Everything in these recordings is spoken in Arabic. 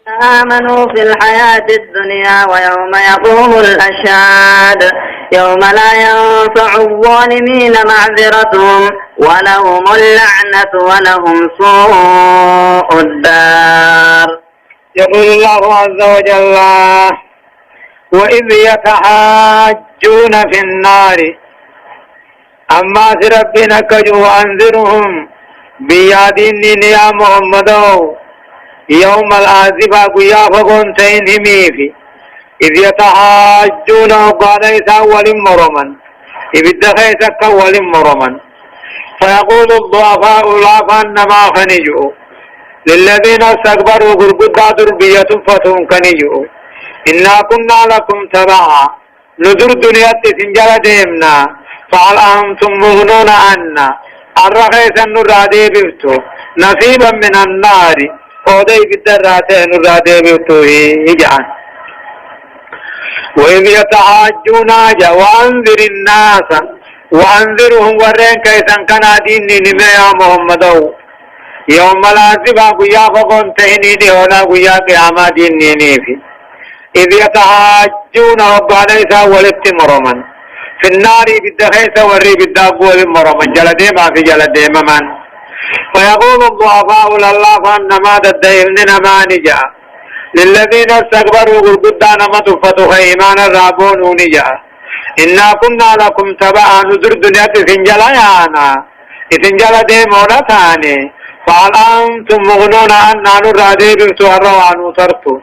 آمنوا في الحياة الدنيا ويوم يقوم الأشهاد يوم لا ينفع الظالمين معذرتهم ولهم اللعنة ولهم سوء الدار. يقول الله عز وجل: وإذ يتحاجون في النار أما ربنا كجو أنذرهم بيادين يا محمد يوم الآزفة قيا فقون تينهمي في إذ يتحاجون وقال إذا أول مرما إذ دخيتك أول مرما فيقول الضعفاء لا فانما خنجوا للذين استكبروا قرقدا دربية فتهم كنجوا إنا كنا لكم تبعا ندر دنيا تسنجل ديمنا فهل أنتم مغنون عنا الرخيص النرادي بفتو نصيبا من النار قودي بالدراتين النرادي بفتو هجعان. وإذ يتحاجون وأنذر الناس وأنذرهم ورين كيسا كان ديني نمي يا محمد يوم العاصفة قيا فقون تهنيني هنا قيا قياما ديني نيفي إذ يتحاجون وقال إذا ولدت مرما في النار بالدخيس وري بالداب والمرما جلدي ما في جلدي ممن فيقول الضعفاء لله فأنما تدهلننا ما نجا للذين استكبروا قلقدان ما تفتح إيمان الرابون نجا إنا كنا لكم تبعا نذر دنيا تسنجل يانا تسنجل دي مولا ثاني فهل أنتم مغنون عنا نرادي بفتو الروان ترتو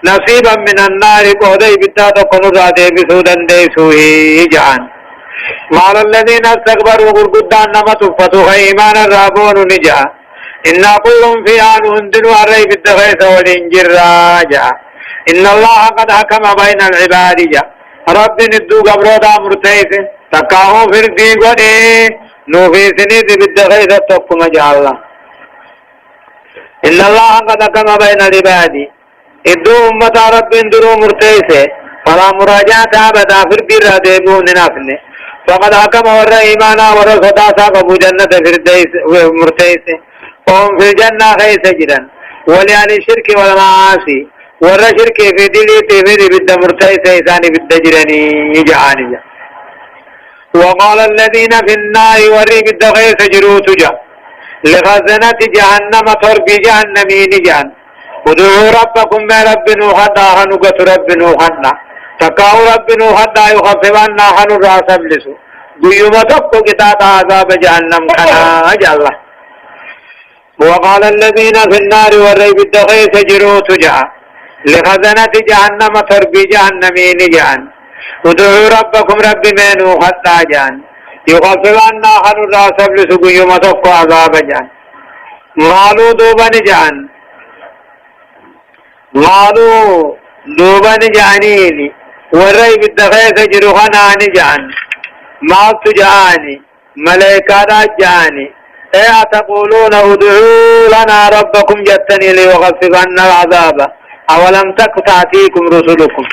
نصيبا من النار قودي بتاتا قنرا دي بسودا دي سوهي جعان مال الذين استكبروا قرقدان نما تفتوها إيمان الرابون نجا إنا كلهم في آن هندنوا الرئي بالدغيث والإنجر راجع إن الله قد حكم بين العباد جا رب ندو قبرودا مرتيس تقاهم في الدين قده نوفي سنيد بالدغيث تقم جا الله إن الله قد حكم بين العباد إدو أمة رب اندرو مرتيسه فلا مراجعة أبدا فردي رادبون نفنه فقد حكم ور إيمانا ور صداسا قبو جنة فرديس مرتيسه وهم في الجنة خيس جدا وليان الشرك والمعاصي ور شرك في دلي تفيد بد مرتيسه إساني بد جراني يجعاني. وقال الذين في النار وري بد خيس جروت جا لخزنة جهنم تربي جهنمين جان ادعوا ربكم ما رب نوحنا هنقت رب نوحنا تقاو رب نوحنا يخففنا هنو راسب لسو قيوم تبقو كتاب عذاب جهنم كنا جالله. وقال الذين في النار والريب الدخيس جروا تجع لخزنة جهنم تربي جهنمين جان ادعوا ربكم رب ما نوحنا جان يخففنا هنو راسب لسو قيوم تبقو عذاب جان مالو دوبن جان قالوا دوبان جانيني والرأي بالدخيث جروحنا نجان ما تجاني ملائكة جاني ايه تقولون ادعوا لنا ربكم جتني ليخففن العذاب اولم تك تأتيكم رسلكم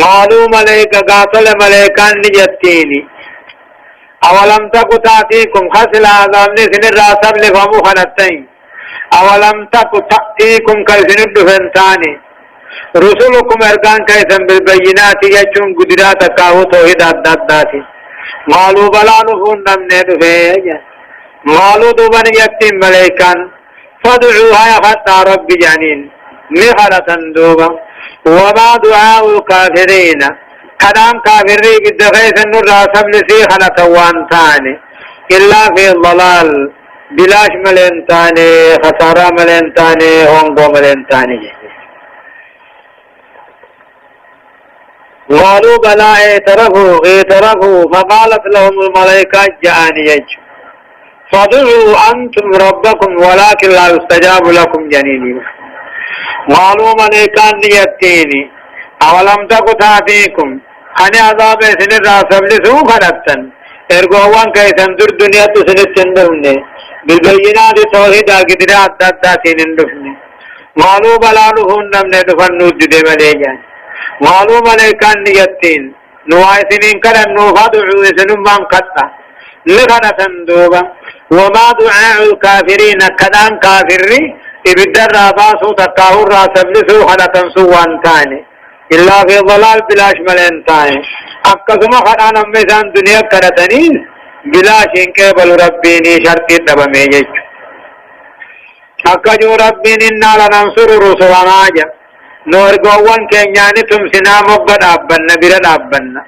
قالوا ملائكة قاتل ملائكة نجتيني اولم تك تأتيكم خسل عذاب نسن الراسب لفمو خنتين أولم تأتيكم كيسن الدفنتاني رسولكم أركان كيسن بالبينات يجون قدرات كاو توحيد الداداتي قالوا بلا نفون نمني دفايا قالوا دوبان يكتم ملائكان فادعوها يفتى رب جانين مخلة دوبا وما دعاء الكافرين كلام كافري بالدغيث النور سبلسي خلة وانتاني إلا في الضلال بلاش ملنتاني خسارة ملنتاني هونغو ملنتاني. قالوا بلا اعترفوا فقالت لهم الملائكة جاءني فادعوا أنتم ربكم ولكن لا يستجاب لكم جنيني. قالوا ملائكة يأتيني أولم تك تأتيكم أنا عذاب سن الراسب لسو خلقتن ارغوان كيسن در دنيا تسنت چندهنه بالبينات توحيد قدرات داتين اندفنه. قالوا بلا نفون نمنه دفنو جده مليجان قالوا ملائكان يأتين نوايسنين كرن نوفادعوا سنم من قطع لغنة دوبا وما دعاء الكافرين كدان كافرين إبدر راباسو تقاور راسبلسو خنا تنسو وانتاني إلا في ضلال بلاش ملين تاني أكثما خنا نميزان دنيا كرتنين بلاش إنك بل ربيني شرطي تبميجج أكجو ربين إنا لننصر رسولنا جا نورقوان كينياني تمسنا مقد أبنا برد أبنا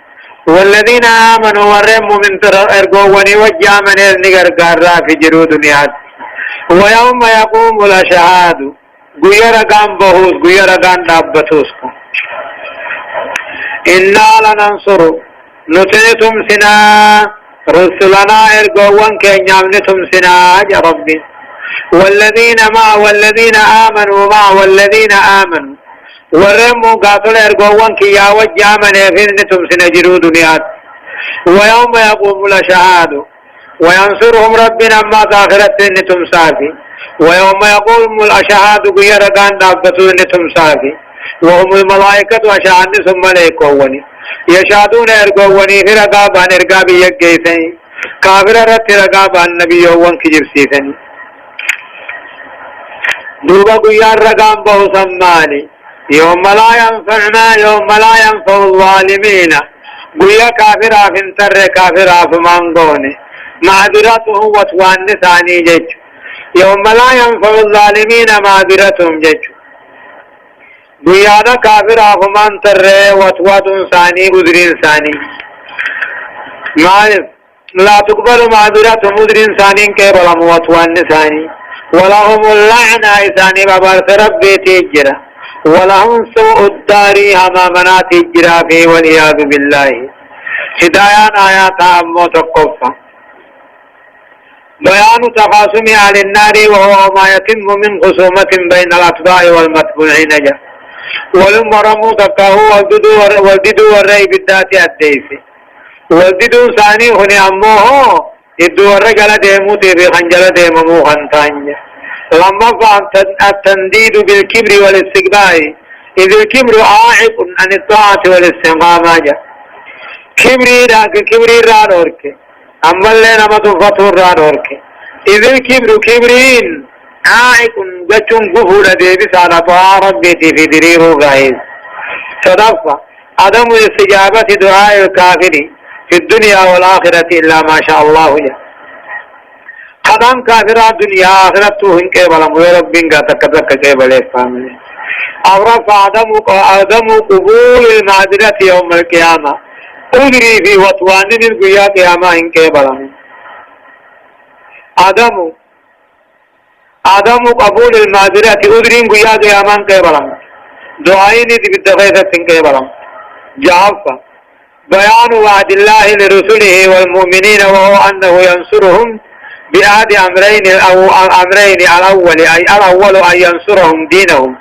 والذين آمنوا ورموا من ترقواني وجامن إذنقر قارا في جرو دنيات ويوم يقوم الأشهاد غير قام بهوس غير قام دابتوسكم إنا لننصر نتنتم سنا رسلنا إرقوان كينيام نتم سنا يا ربي والذين آمنوا ورموا قاتل إرقوان كي يا وجامن إذن نتم سنا جرو دنيات ويوم يقوم الأشهاد وينصرهم ربنا ما تاخرت نتم سافي ويوم يقوم الأشهاد غير قان دابتو نتم سافي وهم الملائكة وشأن ثم ملائكوني يشهدون إرقواني في رقابان إرقابي يقيتني كافر رت رقابان نبي يوان كجبسيتني دوبا غير رقام بو سماني يوم لا ينفع الظالمين غير كافر آفنتر كافر آفمانغوني معذرته وتوان ثاني جج يوم لا ينفع الظالمين معذرتهم جج بيانا كافر آفمان تر وتوات ثاني عذرين ثاني لا تقبل معذرتهم عذرين ثاني كبلهم وتوان ثاني ولهم اللعنة ثاني ببارك ربي تجرى ولهم سوء الدار همامنا تجرى فيه والعياذ بالله هدايان آيات أمو تقفى بيان تقاسم أهل النار وهو ما يتم من خصومة بين الأتباع والمتبوعين جا ولم رموا تقاه والددو والرأي بالذات الديسي والددو ثاني هنا أموه إدو الرجل ديموتي بخنجل ديممو خنطانيا لما التنديد بالكبر والاستقبال إذ الكبر عائق عن الطاعة والاستقامة جا كبري رانورك أما اللي نما تفتور رانورك إذ الكبر كبرين عائق جتون قفول ديبس على طاعة ربيتي في دريه غايز صدفة عدم استجابة دعاء الكافر في الدنيا والآخرة إلا ما شاء الله جا قدام كافر الدنيا آخرته هنك بلم وربين تكتك كيبل إفهامي أورف عدم قبول المعذرة يوم القيامة أدري في وطوان من قيا قيامة إنك بلم عدم قبول المعذرة أدري قيا قيامة إنك بلم دعائني بالدغيثة إنك بلم جعفة بيان وعد الله لرسله والمؤمنين وهو أنه ينصرهم بأحد أمرين الأول أن ينصرهم دينهم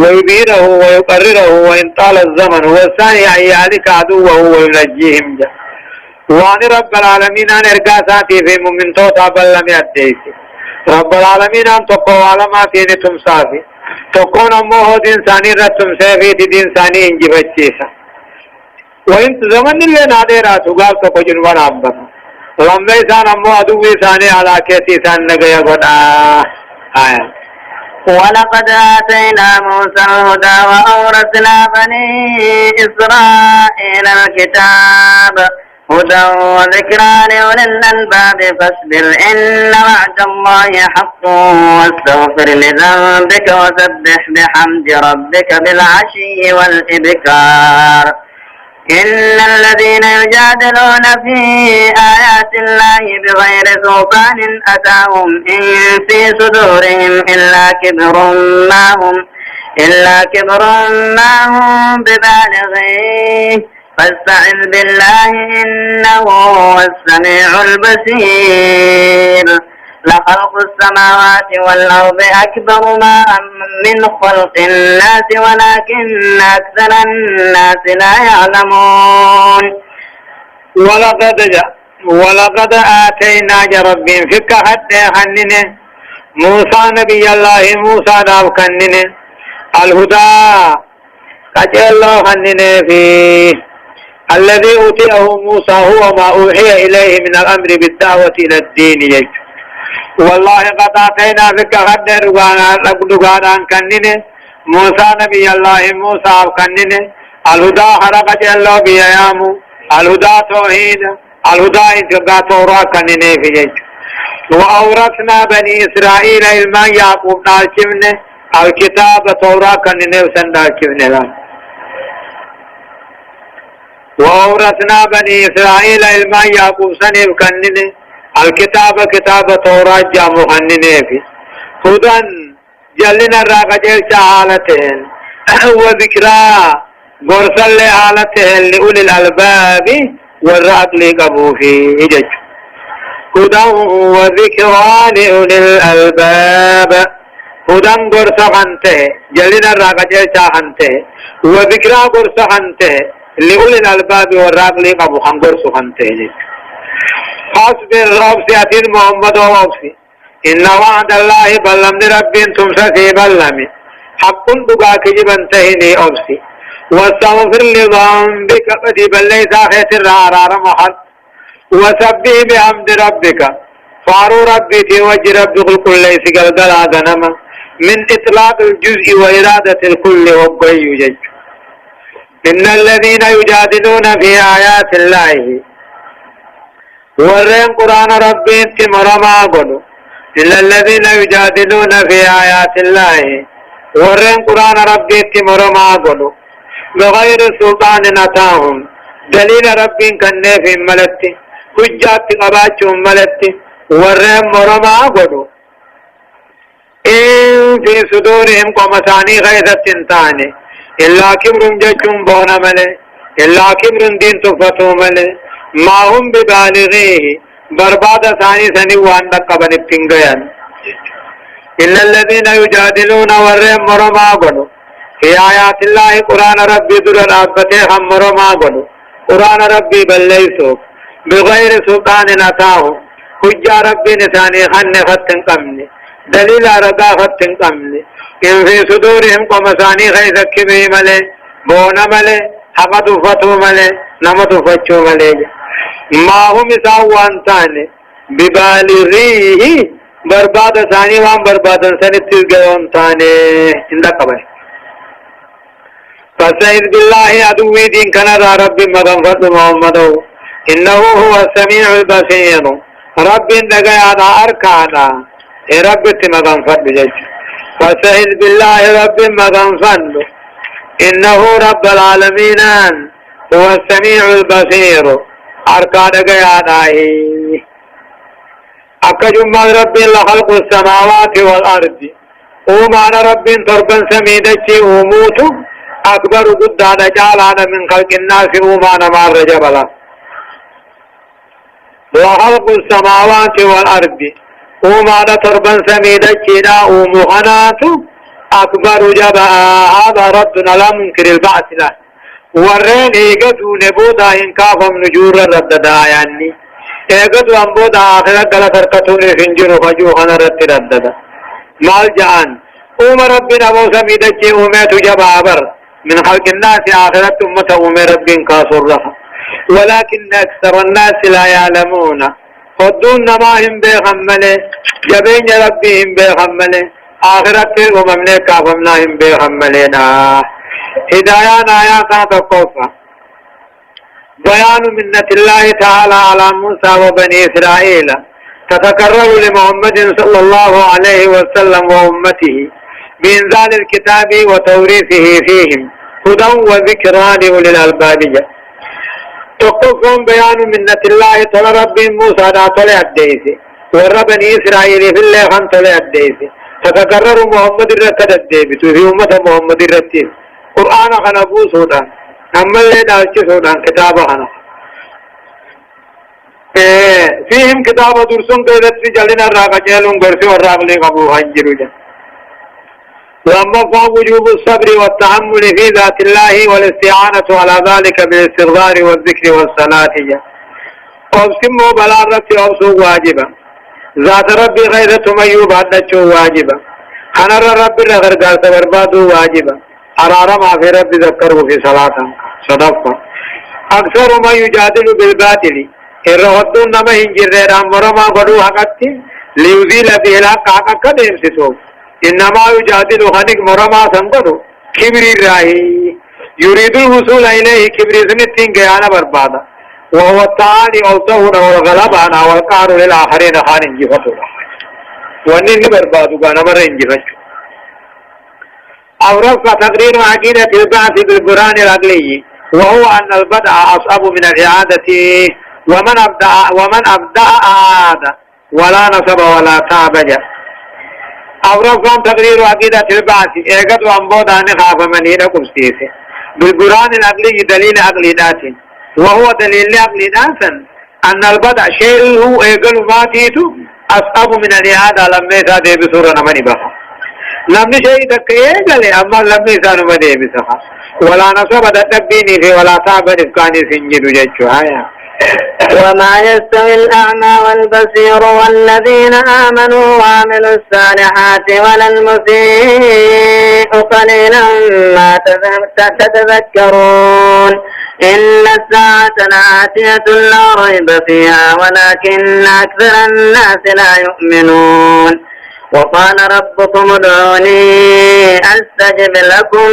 ويبينه ويقرره وإن طال الزمن والثاني أن يهلك عدوه وينجيهم جا وعن رب العالمين أن إرقاساتي في مؤمن توتا بل لم يأتيسي رب العالمين أن تقوى على ما تينتم صافي تكون أمه دين ثاني رتم سيفي دين ثاني انجي بچيسا وإنت زمن اللي ناديرات وقال تقو جنوان عبدا لما يسان أمو أدوي ثاني على كيسي ثان نقيا قد آية ولقد آتينا موسى الهدى وأورثنا بني إسرائيل الكتاب هدى وذكرى لأولي الألباب فاصبر إن وعد الله حق واستغفر لذنبك وسبح بحمد ربك بالعشي والإبكار إن الذين يجادلون في آيات الله بغير سلطان أتاهم إن في صدورهم إلا كبر ما هم ببالغيه فاستعذ بالله إنه هو السميع البصير لخلق السماوات والأرض أكبر ما من خلق الناس ولكن أكثر الناس لا يعلمون ولقد آتينا رب فك حتى خننه موسى نبي الله موسى داب خننه الهدى قد الله خننه فيه الذي أوتيه موسى هو ما أوحي إليه من الأمر بالدعوة إلى الدين يجب والله قد آتينا بك غد رغانا كنني موسى نبي الله موسى كنني الهدى خرق جل بيامو الهدى توحيد الهدى إتقى تورا كنني في جيش وأورثنا بني إسرائيل إلما يعقوب نالكمن الكتاب تورا كنني وسندالكمن وأورثنا بني إسرائيل إلما يعقوب سنب كنني الكتاب كتاب تورا جامو كنني في هدى جلنا الراقجل حالتين وذكرى غرسل حالتين لأولي الألباب والرعقل قبوفي إجج هدى وذكرى لأولي الألباب هدى غرس خنته جلنا الراقجل خنته وذكرى غرس خنته لأولي الألباب والرعقل قبوخا غرس خنته فاصبر ربسي أتين محمد ووفي إن وعد الله بلمن رب تمسسي بلمي حق دقاك جبن تهني أبسي واستغفر لذنبك فدي بليس خيسر عرار محل وسبه بحمد ربك فارو ربي توجه ربك الكل ليس قلقلا غنما من إطلاق الجزء وإرادة الكل وقوي يجج إن الذين يجادلون في آيات الله ورين قرآن ربي تمرما قلوا إلا الذين يجادلون في آيات الله ورين قرآن ربي تمرما قلوا بغير سلطان أتاهم دليل ربي كنه في ملتي حجات قباتهم ملتي ورين مرما قلوا إن في صدورهم قمتاني غيظة تنتاني إلا كبر ججم بون ملي إلا كبر دين تفتو ملي ما هم ببالغيه برباد ثاني ثاني وان قبل التنقيان إلا الذين يجادلون ورهم مرما قلوا في آيات الله قرآن ربي در رابطه هم مرما قلوا قرآن ربي بليسوك بغير سلطان أتاه حجة ربي نثاني خن فتن قمني دليل رضا فتن قمني إن في صدورهم قمساني خيثك به ملي بون ملي حقد فتو ملي نمت فتشو ملي ما هم ساوان تاني ببالغيه برباد ثاني وان برباد ثاني تلقون تاني عند قبل فاستعذ بالله عدوي دين كان رب مغفر محمد إنه هو السميع البصير رب دقا على أركانا رب تمغفر بجج فاستعذ بالله رب مغفر إنه رب العالمين هو السميع البصير أركان قيادائه أكجم رب لخلق السماوات والأرض ومان رب تربا سميدك وموت أكبر قدان جالانا من خلق الناس ومان مار جبلا وخلق السماوات والأرض ومان تربا سميدك ومهنات أكبر جبا هذا ردنا لا منكر البعث له ورين ايقظوا نبودا انكافم نجور رددا يعني ايقظوا انبودا آخرة قلت ارقتون فنجر فجوخنا رد رددا مال جعان ربنا موسى ميدجي اوميت جبابر من خلق الناس آخرة أمة اومي رب كاسر رفا ولكن أكثر الناس لا يعلمون خدون نماهم بيغمله جبين ربهم بيغمله آخرة ومملك كافمناهم بيغملنا هدايان آيات تقوفا بيان منة الله تعالى على موسى وبني إسرائيل تتكرر لمحمد صلى الله عليه وسلم وأمته بإنزال الكتاب وتوريثه فيهم هدى وذكرى لأولي الألباب تقوفهم بيان منة الله تعالى رب موسى دا طلع الديسي وربني إسرائيل في الله خان طلع الديسي تتكرر محمد الرتد الديبت في أمة محمد الرتد قرآن خنبو سودان أما اللي دالچ سودان كتاب خنا فيهم كتاب درسون قيدت في جلنا الراقجالون قرسي والراقلي قبو هنجرو جا وأما فهم وجوب الصبر والتحمل في ذات الله والاستعانة على ذلك بالاستغفار والذكر والصلاة جا وابسموا بلارة وابسوا واجبا ذات ربي غيرة ميوب عدنشو واجبا خنر ربي رغرقال سبربادو واجبا حرارة ما في رب ذكره في صلاة صدقة أكثر ما يجادل بالباطل الرهدون نما هنجر رام مرما قدو حقتي ليزيل به الحق حق ديمسسو إنما يجادل خنق مرما سنقضو كبر الراهي يريد الوصول إليه كبر سنتين قيانا بربادا وهو التعالي أوصهنا والغلبانا والقهر للآخرين خان انجفتنا وانين بربادو قانا مر انجفتنا أو رفع تقرير عقيدة البعث بالقرآن العقلي وهو أن البدء أصعب من الإعادة ومن أبدأ أعاد ولا نصب ولا تعبج أو رفع تقرير عقيدة البعث إيقظ وانبود أن خاف من ينكم سيسي بالقرآن العقلي دليل عقلي ذات وهو دليل عقلي ذات أن البدء شيء هو إيقظ ما تيتو أصعب من الإعادة لما يساده بسورة نمني بخا لما شيء تكيغل اما لما يسانو بدي بسخا ولا نصب تتبيني في ولا تعبد افكاني سنجد ججو آية وما يستوي الأعمى والبصير والذين آمنوا وعملوا الصالحات ولا المسيء قليلا ما تتذكرون إن الساعة لآتية لا ريب فيها ولكن أكثر الناس لا يؤمنون وقال ربكم ادعوني أستجب لكم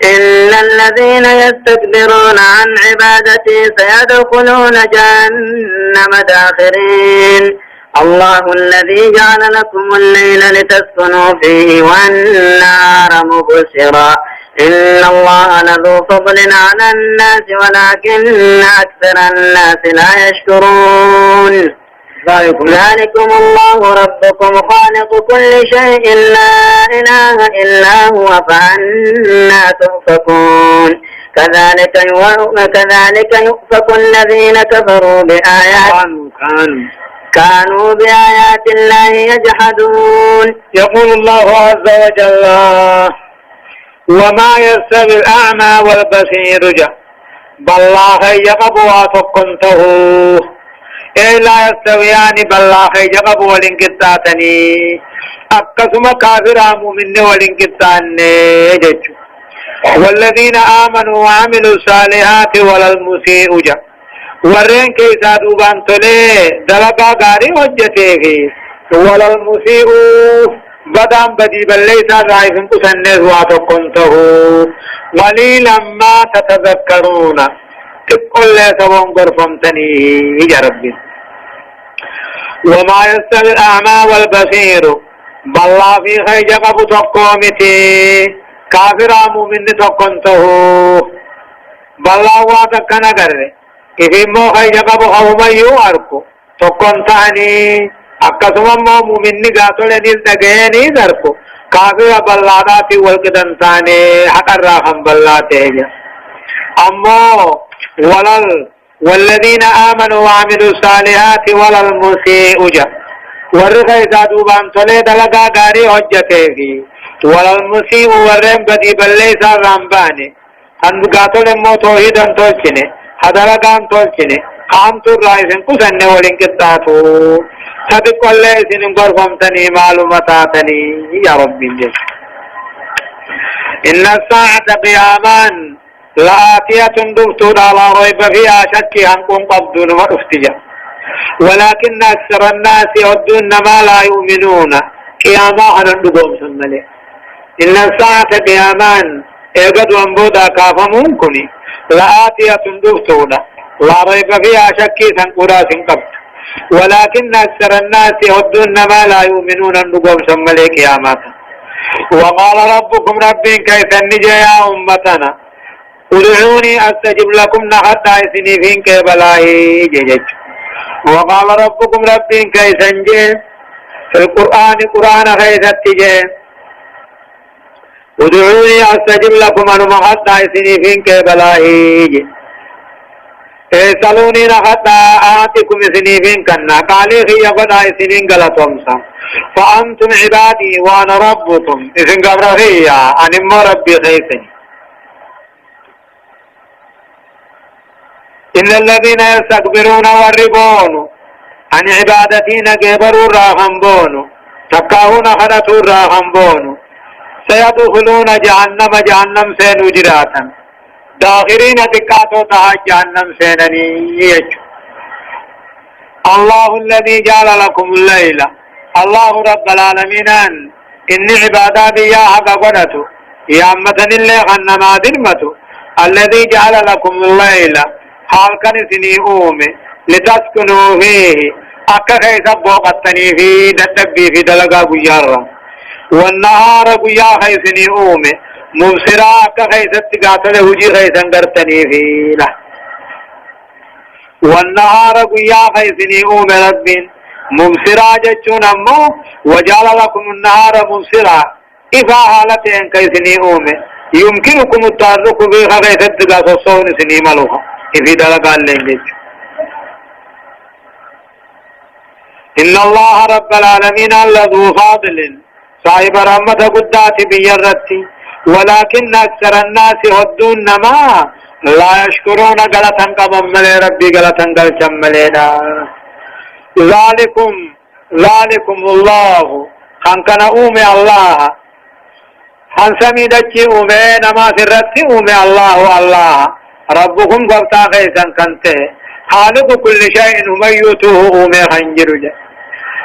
إن الذين يستكبرون عن عبادتي سيدخلون جهنم داخرين الله الذي جعل لكم الليل لتسكنوا فيه والنهار مبصرا إن الله لذو فضل على الناس ولكن أكثر الناس لا يشكرون ذلكم الله ربكم خالق كل شيء لا إله إلا هو فأنا تؤفكون كذلك يؤفك الذين كفروا بآيات كانوا بآيات الله يجحدون يقول الله عز وجل وما يستوي الأعمى والبصير بالله يقبوا تقنته لا يستويان بالله يقب والانقطاتني أقسم كافر مؤمن والانقطاني جج والذين آمنوا وعملوا الصالحات ولا المسيء جا ورين كيسا دوبان تولي دلقا غاري وجته ولا المسيء بدام بدي بل ليس رائفن كسنه واتقنته وليلا ما تتذكرون تقول لي سوون غرفمتني يا ربي وما يستوي الأعمى والبصير بالله في خيج قبو تقومتي كافر مؤمن تقنته بالله واتكنا قرر كيف مو خيج قبو خوما يواركو تقنتاني أكسما مؤمن قاتل نلتقيني دركو كافر بالله داتي والقدنتاني حقر راهم بالله تيجا أمو والذين آمنوا وعملوا الصالحات ولا المسيء جا ورخ إذا دوبان صلي دلقا غاري حجته ولا المسيء ورم بدي بلي سا رامباني أن قاتل مو توحيد أن تولشنه حدلقا أن تولشنه قام تور رائسن كسنه ولنكتاتو صدق الله سنم قرفمتني معلوماتاتني يا رب جل إن الساعة قيامان لآتية دفتون على ريب فيها شك أنكم قبضون وأفتجا ولكن أكثر الناس يودون ما لا يؤمنون قياما هنندقوم سنملي إن الساعة قيامان إيقظ وانبودا كافمون كني لآتية دفتون لا ريب فيها شك سنقرا سنقبض ولكن أكثر الناس يودون ما لا يؤمنون النقوم سنملي قياما وقال ربكم ربين كيف النجا يا أمتنا ادعوني استجب لكم نحتى سنفين كبلاي جيج وقال ربكم ربين كيسنجي في القرآن قرآن خيثتجي ادعوني استجب لكم نحتى سنفين كبلاي سألوني نحتى آتكم سنفين كنا قالي خي قدع سنين غلطمسا فأنتم عبادي وأنا ربكم إذن قبر خيا أنما ربي خيثني إن الذين يستكبرون والربون عن عبادتين كبروا راهنبون تكاهون خلطوا راهنبون سيدخلون جهنم سينجراتا داخرين تكاتو تها جهنم سينني الله الذي جعل لكم الليل الله رب العالمين إني عباداتي يا حق قدته يا أمتن اللي غنما درمته الذي جعل لكم الليل حال كان سني أومي لتسكنوا فيه أكا خيسا بوقتني في دتبي في دلقا بيارا والنهار بيا خيسني أومي مبصرا أكا خيسا تقاتل هجي خيسا قرتني فيه له والنهار بيا خيسني أومي ربين مبصرا جتشون أمو وجعل لكم النهار مبصرا إذا حالتين كيسني أومي يمكنكم التعرق بها خيسا تقاتل صون سني ملوها في دلقا الليل إن الله رب العالمين الذو فاضل صاحب رحمة قدات بيرتي ولكن أكثر الناس هدون ما لا يشكرون غلطا قبم ملي ربي غلطا قلتم ملينا ذلكم الله خانكنا أومي الله خانسمي دجي أومي نما سرتي أومي الله ربكم قبطا خيسا كنته خالق كل شيء ميته أومي خنجر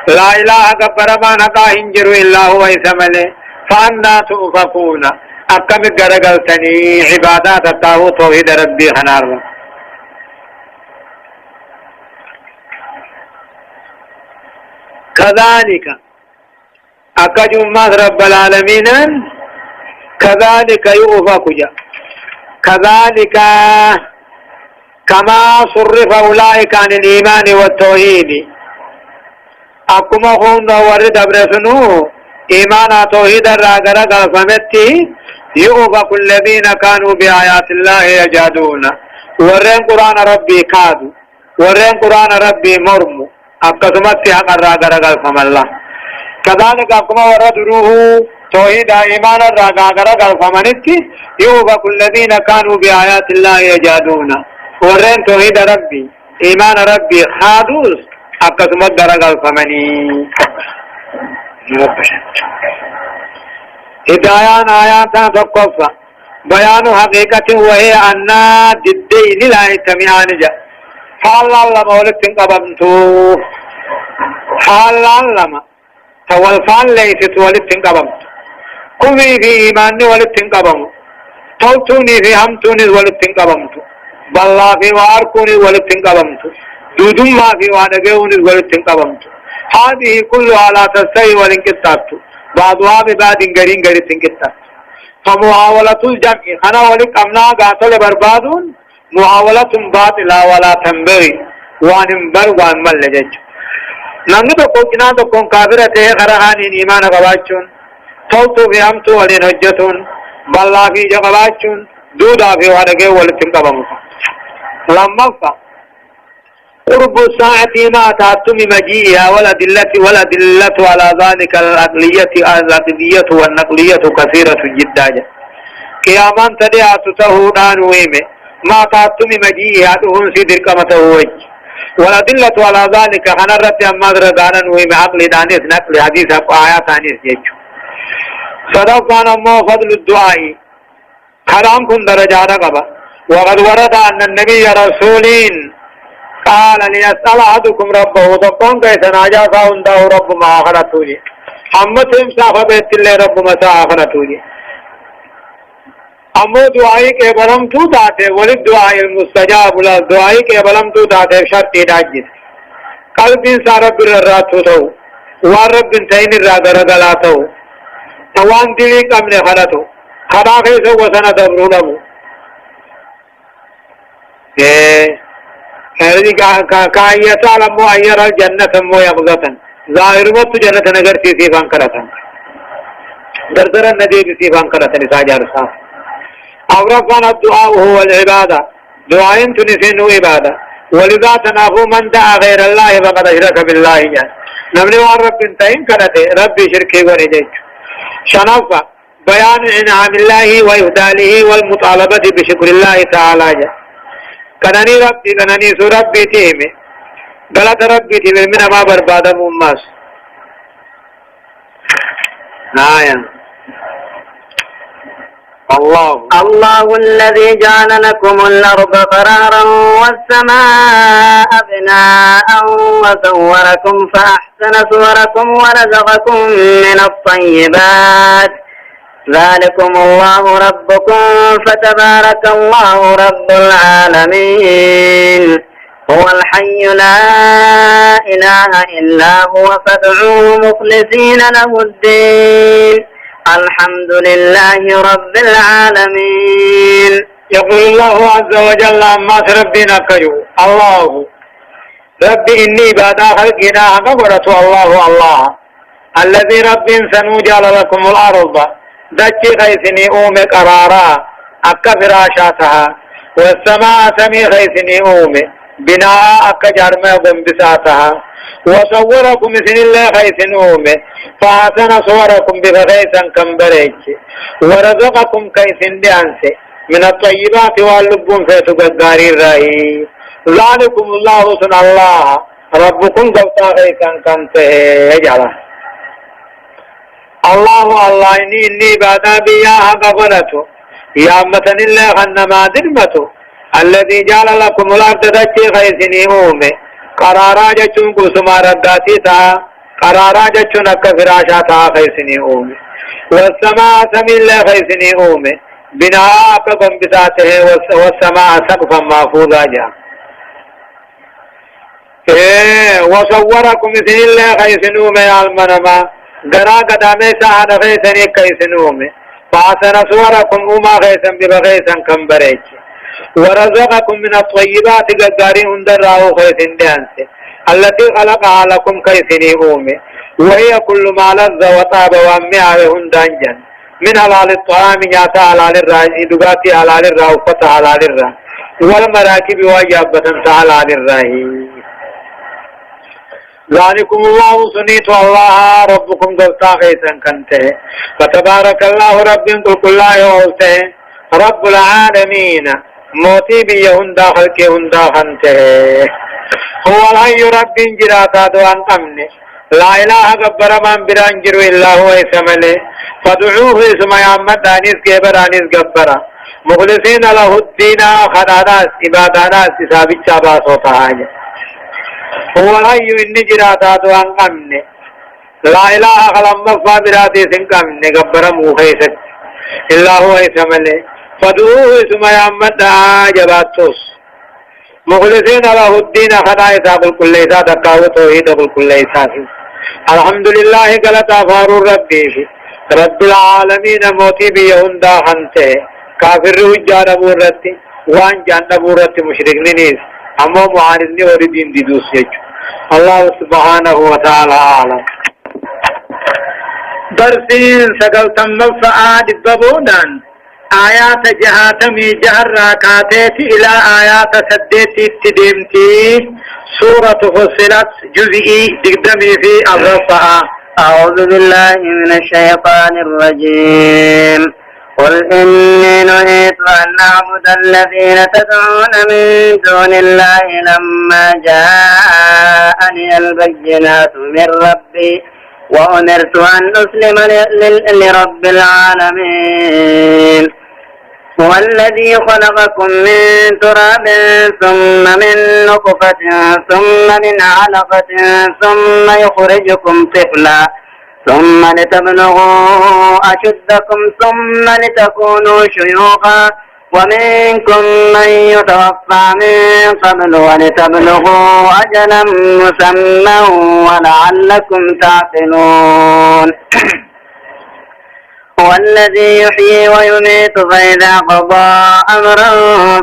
لا إله كبر ما نقا هنجر إلا هو إسمله فأنا تؤفكون أكم قرقلتني عبادات التاو توحيد ربي خنار كذلك أكجمات رب العالمين كذلك يؤفك كذلك كما صرف أولئك عن الإيمان والتوحيد أكما خون ورد أبرسنو إيمانا توحيد الراغرة قلفمتي يؤفك الذين كانوا بآيات الله يجادون ورين قرآن ربي كادوا ورين قرآن ربي مرمو أكسمت حق الراغرة قلفم الله كذلك أكما ورد روح توحيد إيمان الراغرة قلفمنتي يؤفك الذين كانوا بآيات الله يجادون ورين توحيد ربي إيمان ربي خادوس أكسمت درجة الفمني هدايان آيات تقفى بيان حقيقة وهي أن ضدين لا يتمعان جا حال الله مولك تنقبمتو حال الله تولفان ليست ولد تنقبمتو قوي في إيماني ولد تنقبمو توتوني في همتوني ولد تنقبمتو بالله في واركوني ولد تنقبمتو دودم ما في وانجون ولد تنقبمتو هذه كلها لا تستوي والانكتات بعضها ببعض غرين غرين تنكتات فمحاولة الجمع أنا ولك أمنا قاتل بربادون محاولة باطلة ولا تنبغي وانبر وانمل لجج نانگو تو کنا تو کون کافرته خرهانين ایمان قباچون توتو في امتو ولين حجتون بالله في جقباچون دودا في وانگه ولد تنقبمتو لما قرب الساعة ما تعتم مجيئها والأدلة على ذلك العقلية والنقلية كثيرة جدا قياما تدعى تهودان ويمه ما تعتم مجيئها تهون سيدر كمته وجه والأدلة على ذلك خنرت أماد ردانا ويمه عقل دانيس نقل حديث آيات آنيس يجو صدقان أمو فضل الدعاء حرام كن درجات قبا وقد ورد أن النبي رسولين قال ليسأل أحدكم ربه تقون كيس ناجا فعنده رب ما آخرتوني حمد امساف بيت الله رب مسا آخرتوني أمو دعائي کے بلم تو داتے ولد دعائي المستجاب لا دعائي کے بلم تو داتے شرط داجد قلب انسان رب الراتو تو ورب انتين الرادر غلاتو توان دلی کم نے خلاتو خدا خیسو وسنا دبرونمو هذه كاية تعلم مؤير الجنة مؤيبغة ظاهر وقت جنة نگر سيسي فانكرة درسر النبي بسي فانكرة نساجر صاف أورفنا الدعاء هو العبادة دعاء تنسين عبادة ولذا تنافو من دعا غير الله فقد أشرك بالله نمني وان رب انتين كرته ربي شركي ونجيج شنفة بيان انعام الله وإهداله والمطالبة بشكر الله تعالى كناني ربي كناني سو ربي تيمي غلط ربي تيمي من ما برباد مماس الله الذي جعل لكم الأرض قرارا والسماء بناء وصوركم فأحسن صوركم ورزقكم من الطيبات ذلكم الله ربكم فتبارك الله رب العالمين هو الحي لا إله إلا هو فادعوه مخلصين له الدين الحمد لله رب العالمين. يقول الله عز وجل عما ربنا كيو الله رب إني بعد خلقنا قبرت الله الذي رب سنجعل لكم الأرض دجي خيسني أومي قرارا أكا فراشاتها والسماء سمي خيسني أومي بناء أكا جرمي بساتها وصوركم مثل الله خيسن أومي فحسن صوركم بفغيسا كمبريك ورزقكم كيسن ديانسي من الطيبات واللبون فيتو قداري الرأي ذلكم الله سن الله ربكم قبطا خيسا كنته يجعله الله إني بعد بياها قبلته يا أمتن الله خنما درمته الذي جعل لكم الأرض دجي خيسني أومي قرارا جچون قسما رداتی تا قرارا جچون اکا فراشا تا خیسنی اومي والسماء سمی اللہ خیسنی اومي بناء اکا بمبساتے ہیں والسماء سقفا محفوظا جا وصوركم مثل الله خيسن اومي المنما قرا قدامي ساعد خيسني خيسن اومي فحسن صوركم اوما خيسن ببغيسن كمبريك ورزقكم من الطيبات قداري هندر راو خيسن دانسي التي خلقها لكم كيسني أومي وهي كل ما لذ وطاب وامعه هندان جن من حلال الطعام نياتا حلال الرأي دقاتي حلال الرأي وفتح حلال الرأي والمراكب وجابة حلال الرأي ذلكم الله سنيت الله ربكم قلتا خيسا كنته فتبارك الله رب قل الله يوته رب العالمين موتي بيهن داخل كهن داخنته هو الحي رب جراتا دوان قمني لا إله قبر من برانجر إلا هو اسمله فدعوه اسم يامد دانيس كبر آنيس قبر مخلصين له الدين خداداس عباداناس سابق شاباس ہوتا ہے هو الحي إني جراتا دوان قمني لا إله خلم مفا براتي سن قمني قبر موخيست إلا هو اسمله فدعوه اسم يامد جباتوس مخلصين له الدين خدائث بالكل إيسا دقاو توحيد بالكل إيسا الحمد لله قلتا فارو ربي رب العالمين موتي بيهن داخنته كافر رجال أبو رتي وان جان أبو رتي مشرق نيس أمو معاندني وردين دي دوس يجو الله سبحانه وتعالى أعلم درسين سقلتم مفعاد ببودان آيات جهاتمي جهر راكاتي إلى آيات سديتي تديمتي سورة فصلت جزئي دقدمي في الرفعة. أعوذ بالله من الشيطان الرجيم قل إني نهيت أن أعبد الذين تدعون من دون الله لما جاءني البينات من ربي وأمرت أن أسلم لرب العالمين هو الذي خلقكم من تراب ثم من نطفة ثم من علقة ثم يخرجكم طفلا ثم لتبلغوا أشدكم ثم لتكونوا شيوخا ومنكم من يتوفى من قبل ولتبلغوا أجلا مسمى ولعلكم تعقلون هو الذي يحيي ويميت فإذا قضى أمرا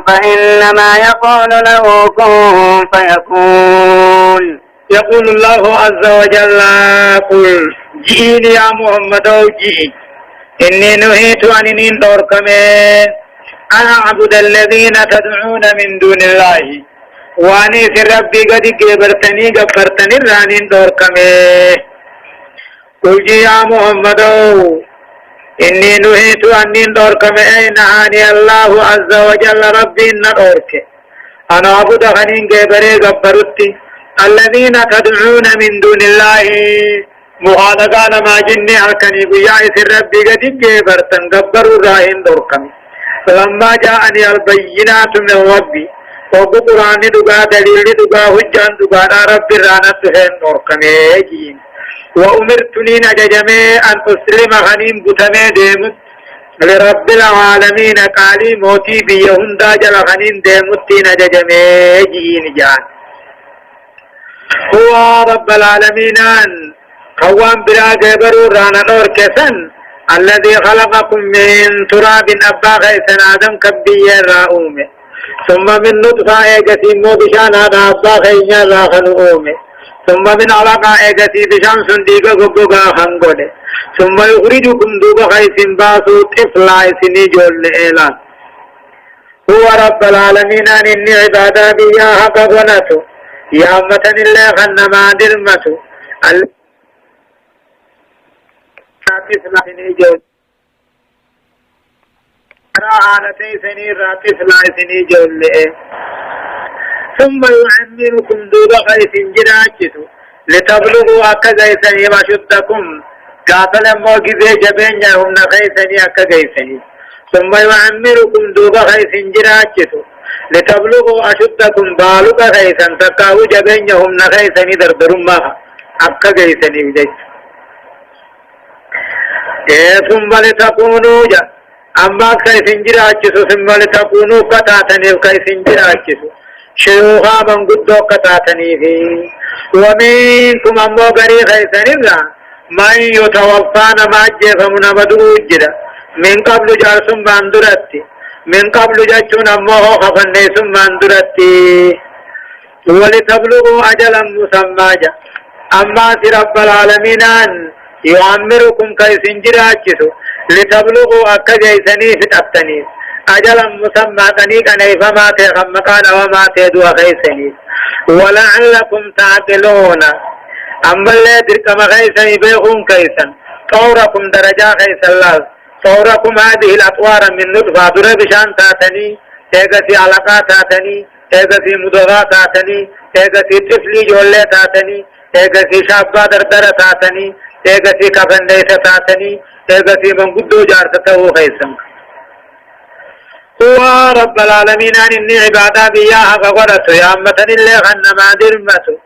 فإنما يقول له كن فيكون. يقول الله عز وجل قل جئني يا محمد جئ إني نهيت عن دوركم أن أعبد الذين تدعون من دون الله واني في ربي قد قبرتني رانين دوركم قل جئ يا محمد إني نهيت أن دوركم نهاني الله عز وجل ربي ندورك أنا أعبد خنين قبري قبرتي الذين تدعون من دون الله مهالقان ما جني أركني بيا إثر ربي قد برتن قبروا راهن دوركم فلما جاءني البينات من ربي وقو قرآن دقا دليل دقا حجان دقا رب رانت هن دوركم وأمرتني نججمي أن أسلم غنيم بتمي ديمت لرب العالمين قالي موتي بيهندا جل غنيم ديمتي نججمي جين جان هو رب العالمين قوام بلا جبرو رانا نور كسن الذي خلقكم من تراب أبا غيثن آدم كبي راؤومه ثم من نطفة ايجتي مو بشان هذا أبا غيثن راخنؤومه ثم من علقة ايجتي بشان سنديقة قبقا خنقوله ثم يخرجكم دوب غيث باسو طفلا سني جول إعلان هو رب العالمين أن إني عبادا بياها قبنته يا أمة الله خنما درمته ثم يعمركم دوب غيث جراجت لتبلغوا أكغيثني وشدكم قاتل موجزي جبين هم غيثني أكغيثني ثم يعمركم دوب غيث جراجت لتبلغوا أشدكم بالغ غيثا تكاو جبين هم غيثني دردرما أكغيثني بجيت ثم لتكونوا جا أما كيف جراجسو ثم لتكونوا قطعتني كيف جراجسو شيوخا من قدو قطعتني فيه ومنكم أمو غري خيثني من يتوفان ما جيفمنا بدو جدا من قبل جارسم باندرتي من قبل جاتشون أمو خفنيسم باندرتي ولتبلغوا أجلا مسمى جا أما رب العالمين يعمركم كيف جراجسو لتبلغوا أكا جيسني في التنيس أجلا مسمى تنيك نيفما تخمقان وما تدوا خيسني ولعلكم تعقلون أما اللي دركم خيسني بيخون كيسا طوركم درجا خيس الله طوركم هذه الأطوار من نطفة دربشان تاتني تيغسي علاقة تاتني تيغسي مضغة تاتني تيغسي طفلي جولة تاتني تيغسي شابة دردر تاتني تيغسي كفن ليس تاتني تيغسي من قدو جارتته خيسن هو رب العالمين أن إني عبادا بياها فقرته يا أمة اللي غنما درمته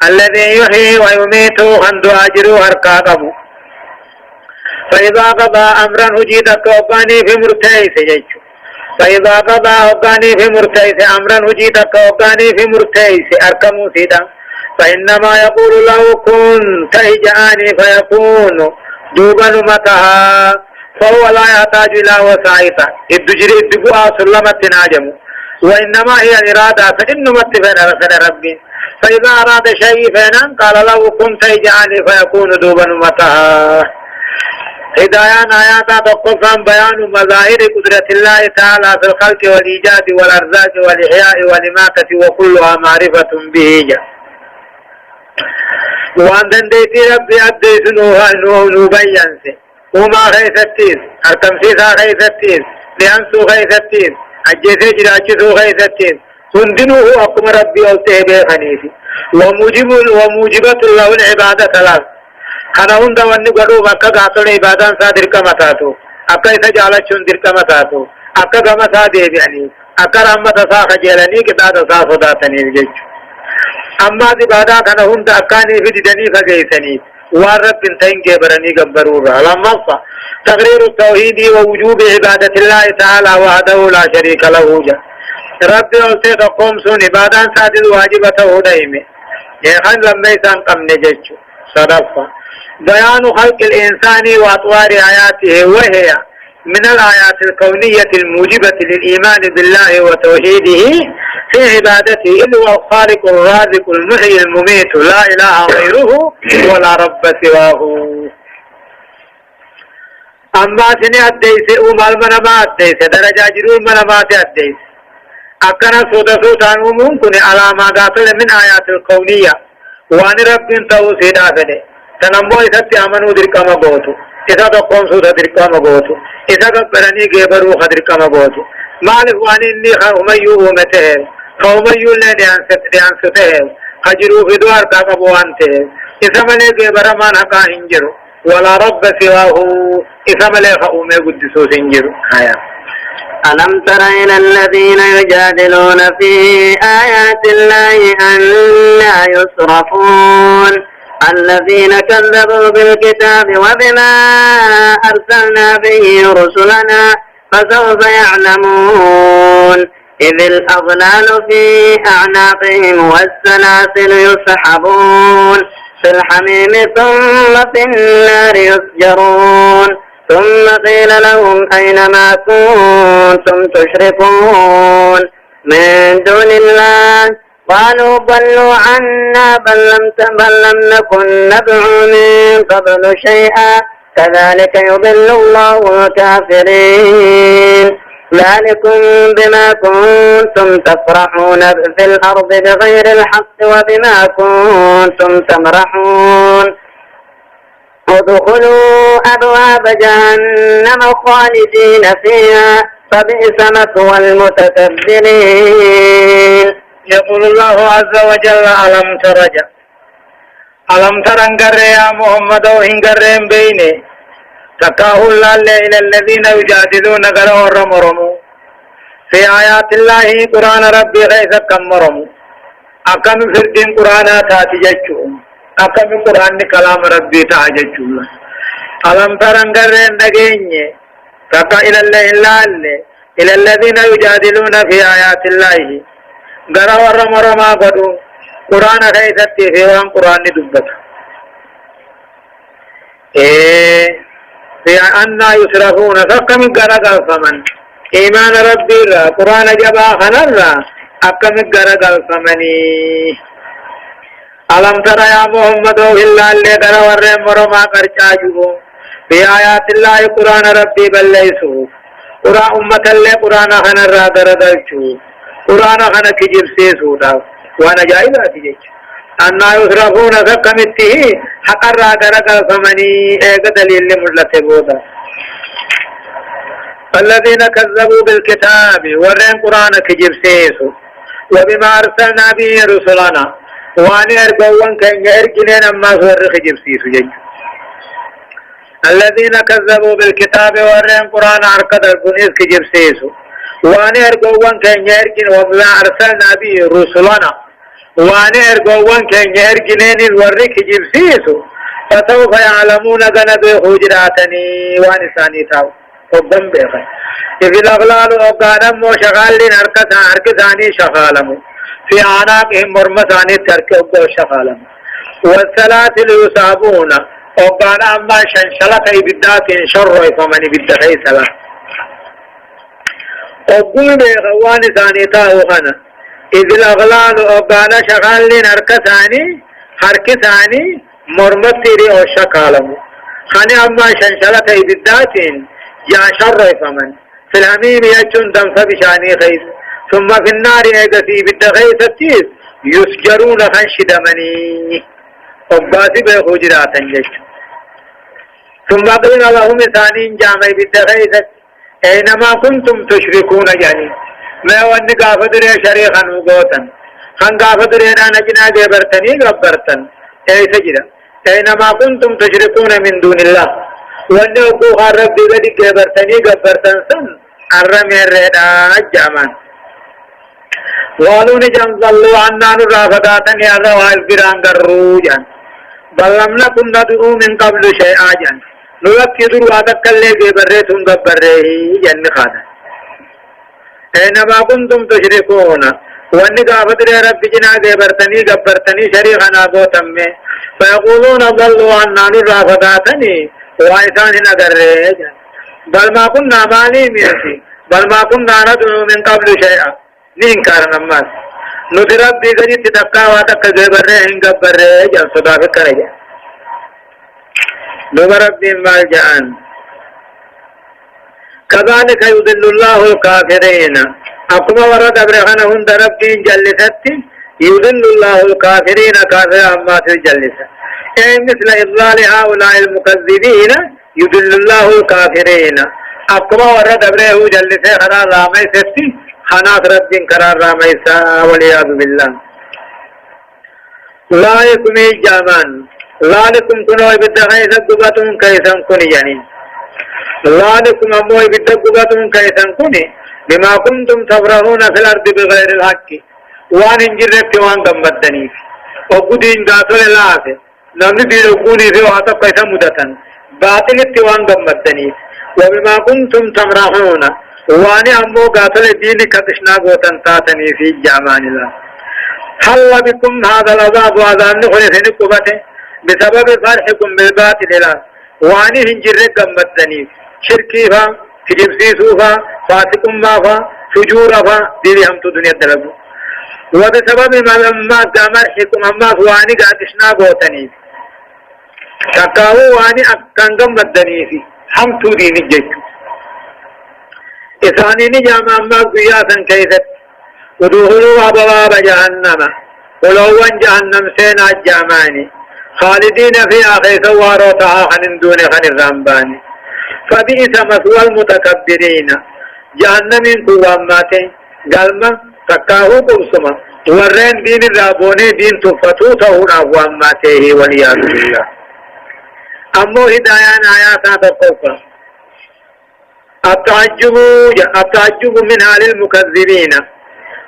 الذي يحيي ويميت خندو أجرو هرقاقه فإذا قضى أمرا هجيتك وقاني في مرتيس جيشو فإذا قضى وقاني في مرتيس أمرا هجيتك وقاني في مرتيس أركمو سيدا فإنما يقول له كن تهجاني فيكون دوبا متها فهو لا يحتاج إلى وسائط الدجري الدقوة سلمة تناجم وإنما هي الإرادة فإنه متفين رسل ربي فإذا أراد شيء فإن قال له كن تهجاني فيكون دوبا متها هدايان آيات تقفا بيان مظاهر قدرة الله تعالى في الخلق والإيجاد والأرزاق والإحياء والإماتة وكلها معرفة به وان دنديتي ربي أديت نوبين وما خيثتين أرتمسيسا خيثتين لأنسو خيثتين أجيسي جراجسو خيثتين سندنوه أقم ربي أوتيه بخنيفي وموجبة الله العبادة ثلاث خنا هندا واني قدو مكة قاتل عبادان سا دركا متاتو أكا إسا جالچون دركا متاتو أكا غمسا ديبياني أكا رحمة سا خجيلني كتاد سا صداتني بجيچ أما عبادة خنا هندا أكاني في ددني فقيسني وارب بنتين كبرني قبرورا لما تقرير التوحيد ووجوب عبادة الله تعالى وحده لا شريك له رب أوسي تقوم سون عبادان سادل واجبته دائمه يخن لما يسان قم نججو صدفة بيان خلق الإنسان وأطوار آياته وهي من الآيات الكونية الموجبة للإيمان بالله وتوحيده في عبادته إذ هو الخالق الرازق المحيي المميت لا إله غيره ولا رب سواه أما سنة أديس أمال منامات أديس درجة جرور منامات أديس أكنا سودان ممكن على ما قاتل من آيات الكونية وأن رب توسيد آفده تنمو إذا تأمنوا دركما بوتو إذا تقوم سودا دركما بوتو إذا قبرني قبروا خدركما بوتو مالك وأن إني خوميو ومته خوميو لن ينسته خجروا في دوار تاقبوا أنته إسمالي برمان حقا هنجرو ولا رب سواه إسمالي خؤمي قدسو سنجرو آية ألم تر إلى الذين يجادلون في آيات الله أنى يصرفون الذين كذبوا بالكتاب وبما أرسلنا به رسلنا فسوف يعلمون إذ الأغلال في أعناقهم والسلاسل يسحبون في الحميم ثم في النار يسجرون ثم قيل لهم أين ما كنتم تشركون من دون الله قالوا ضلوا عنا بل لم نكن ندعو من قبل شيئا كذلك يضل الله الكافرين ذلكم بما كنتم تفرحون في الأرض بغير الحق وبما كنتم تمرحون ادخلوا أبواب جهنم خالدين فيها فبئس مثوى المتكبرين. يقول الله عز وجل ألم تر انقر يا محمد وانقر بيني تكاه الله إلى الذين يجادلون قرأوا الرمرمو في آيات الله قرآن ربي غيث كمرمو أكم فردين قرآنات تججهم أكم قرآن كلام ربي تعججهم ألم تر انقر نجيني تكا إلى الذين يجادلون في آيات الله قرأوا الرمرما قدوا قرآن غيث في قرآن دبت في أن يسرفون فكم قرقل فمن إيمان ربي را قرآن جبا خنر أكم قرقل فمني ألم ترى يا محمد إلا اللي قرأ ورم ورما قرشاجه في آيات الله قرآن ربي بل ليسوا قرآن أمة اللي قرآن خنر را قرقلشو قرآن خنر كجب سيسودا وانا جائزة تجيش أن يسرفون فكمته حقر راقرق فمني ايقا دليل لمجلة بودا الذين كذبوا بالكتاب ورين قرآن كجب سيسو وبما أرسلنا به رسلنا واني أرقوان كان يرقلين أما سور كجب سيسو جيش الذين كذبوا بالكتاب ورين قرآن عرقد البنيس كجب سيسو واني أرقوان كان يرقلين وبما أرسلنا به رسلنا واني ارغوان كان يرجنين الورك جبسيسو فسوف يعلمون غنبه حجراتني واني ثاني تاو قدام بيخي إذ الأغلال وقانا مو شغالين أركثاني شغالمو في عناقهم مرمثاني ترك أبو شغالمو والسلاسل يصابون وقانا أما شنشلة إبداك شر فمن بدخي سلا وقل بيخي واني ثاني تاو غنا إذ الأغلال أبانا شغالين حركثاني مرمتري أو شكالمو خاني أما شنشلة إبداتين يا شر فمن في الحميم يجون دم فبشاني خيس ثم في النار إيقسي بالدغيث التيس يسجرون خنشدمني أباسي بخجرات جيش ثم قيل لهم ثانين جامعي بالدغيث أينما كنتم تشركون يعني ما واني قافدر شريخا وقوتا خان قافدر انا جنا جبرتني غبرتن اي سجدا اينما كنتم تشركون من دون الله واني وقوها ربي قد جبرتني غبرتن سن الرمي الردا الجامان قالوا نجم ظلوا عنا نرافقاتن يا روائل بران قروجا بل لم نكن ندعو من قبل شيئا جان نلقي درواتك اللي جبرتهم غبره جن خادا أينما كنتم تشركون واني قافت رب جنا برتني قبرتني شريخنا قوتم فيقولون ضلوا عنا نرافقاتني وعيسان نقر بل ما كنا ماليميتي بل ما كنا ندعو من قبل شيئا ننكار نماس ندرب بيقري تتقى واتك قبره هن قبره جل صدافك رجا نبرب بين مالجان كذلك يضل الله الكافرين أقوم ورد أبرهن هند ربين جلستي يضل الله الكافرين كافر أما تجلسة أي مثل إضلال هؤلاء المكذبين يضل الله الكافرين أقوم ورد أبره جلسة خرار رامي ستي خناف ربين قرار رامي سا والعياذ بالله لا يكمي جامان ذلكم كنوا بالدغيث قبتم كيسا كوني يعني ذلكم أموي بالدقبتم كيسا كوني بما كنتم تفرحون في الأرض بغير الحق وان انجرت وان قمدني وقدين قاتل الله نمني بيرقوني في وعطب كيسا مدتا باطل وان قمدني وبما كنتم تفرحون وان أمو قاتل الدين كتشنا قوتن تاتني في جامان الله حل بكم هذا العذاب وعذاب نخل سنقبته بسبب فرحكم بالباطل الله وان انجرت قمدني شركي فا كجبسيسو فا فاسقم ما فا فجور فا ديري هم تو دنيا دلبو وبسبب ما لما دامر حكم أما فواني قادشنا قوتني تقاو واني أكانغم مدني في هم تو ديني جيكو إثاني نجام أما قياسا كيست ودخلوا أبواب جهنم ولوان جهنم سينا الجاماني خالدين فيها خيس واروتها خن دون خن الرمباني فبئس مثوى المتكبرين جهنم قوامات قلما تكاهو قمسما ورين دين الرابوني دين تفتو تهون أقواماته والعياذ بالله أمو هدايان آيات تقوفا التعجب من حال المكذبين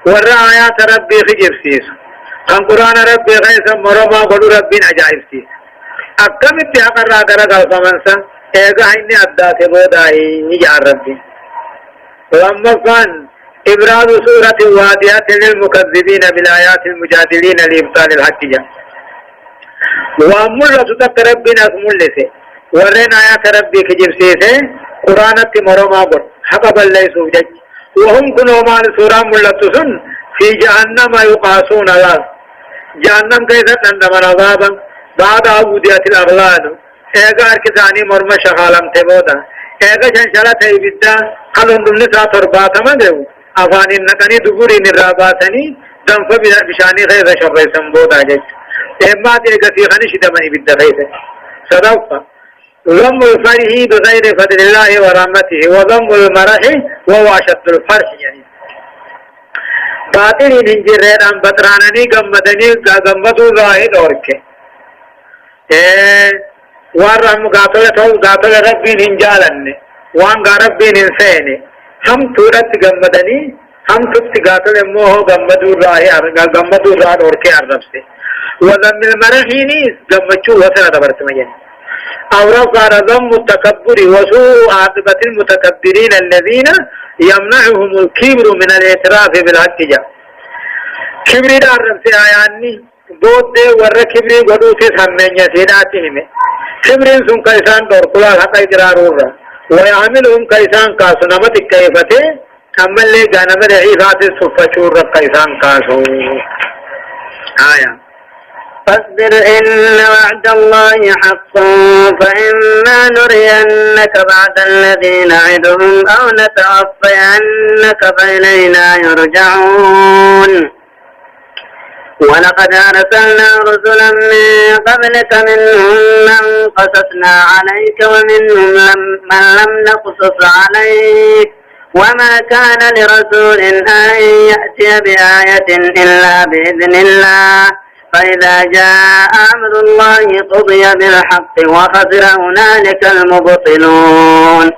ورى آيات ربي خجب سيس عن قرآن ربي غيثا مرما قلو ربي عجائب سيس أكم اتحقر راقر قلقمنسا ايقا هيني أدات بوداهي نجار ربي ولما كان إبراز سورة واديات للمكذبين بالآيات المجادلين لإبطال الحق جا وأمول رسولك ربنا اسمولسي ورين آيات ربي كجب سيسي قرآن مرما قل حقب الله سوجج وهم كنوا مال سورة ملتسن في جهنم يقاسون الله جهنم كيسا تندمن عذابا بعد عبودية الأغلال ايغا اركزاني مرمى شغالم تبودا ايغا جنشالة تيبدا خلون دمني ساتر باتما ديو افاني نقني دبوري نراباتني دنف بشاني غير شر سنبودا جيش اما ديغا سيخاني شدمني بدا غيث صدوقا ضم الفرح بغير فضل الله ورحمته وضم المرح وهو أشد الفرح يعني باطل ننجرين أن بطرانني قمدني قمدو ظاهد أورك وارم قاتل ربي ننجالن وان ربي ننسين هم تورت قمدني هم تبت قاتل موه قمدو ظاهد أورك أرضب سے وضم المرحيني قمدشو وسنة برسمين أو رفع ضم التكبر وسوء عاقبة المتكبرين الذين يمنعهم الكبر من الاعتراف بالحق جاء كبري دار رفع آياني بود دے ور كبري غدو سے سمين يسيناتهم كبرين سن كيسان دور قلال حق اقرار ورا ويعملهم كيسان كاسو نمت كيفته عمل لے جانب رعيفات الصفشور رب كيسان كاسو آيان فاصبر إن وعد الله حق فإما نرينك بعد الذي نعدهم أو نتوفينك فإلينا يرجعون ولقد أرسلنا رسلا من قبلك منهم من قصصنا عليك ومنهم من لم نقصص عليك وما كان لرسول أن يأتي بآية إلا بإذن الله فإذا جاء أمر الله قضي بالحق وخسر هنالك المبطلون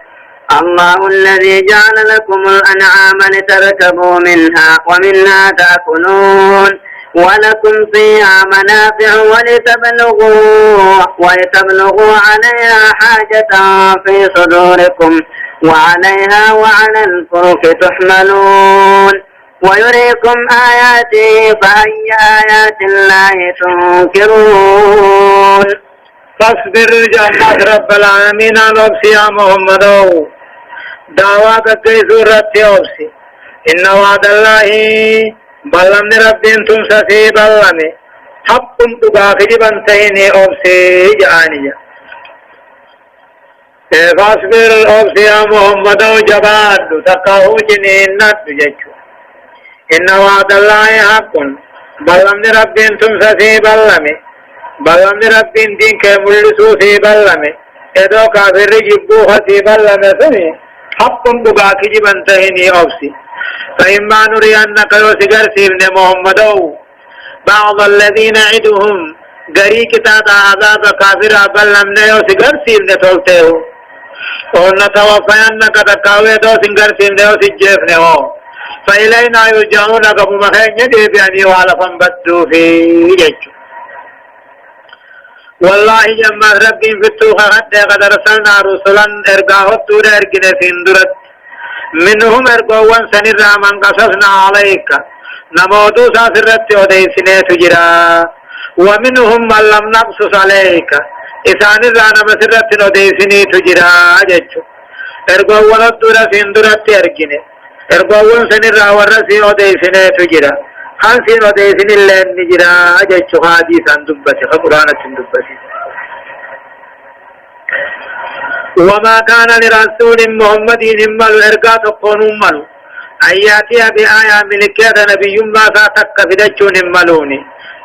الله الذي جعل لكم الأنعام لتركبوا منها ومنها تأكلون ولكم فيها منافع ولتبلغوا عليها حاجة في صدوركم وعليها وعلى الفلك تحملون ويريكم آياته فأي آيات الله تنكرون فاصبر جنات رب العالمين أبسي يا محمد دعوات كي سورة أبسي إن وعد الله بلم رب تمسسي بلم حق تباخج بنتين أبسي جانية فاصبر أبسي يا محمد جباد تقاو جنين نتججو إن وعد الله حق بلم رب تمسسي بلم بلم رب دين كملسو في بلم إذا كافر جبوها في بلم سمي حق تباخج بنتين أبسي فإما نرينك يسجر سيبن محمد بعض الذين نعدهم غري كتاب عذاب كافر بل لم نيو سيغر سيل نتولته ونتوفينك تكاوي دو سنغر سيل نيو سجيف نيو فإلينا يرجعون قبو مخين يدي بأني وعلى فنبدو في جيجو والله جمع ربي في التوخة قد رسلنا رسلا ارقاه التور ارقنا سندرت منهم ارقوان سنرى من قصصنا عليك نمودو ساسرت وديسنة تجرا ومنهم من لم نقصص عليك إسان الرانا مسرت وديسنة تجرا جيجو ارقوان التور سندرت ارقنا ارقوان سنرى ورسي وديسنة تجرا خانسين وديسن اللين نجرا جيجو حديثا دبسي قرآنة دبسي وما كان لرسول محمد نمال ارقا تقون ملو اياتي بآية ملكية نبي ما ساتك فدجو نمالوني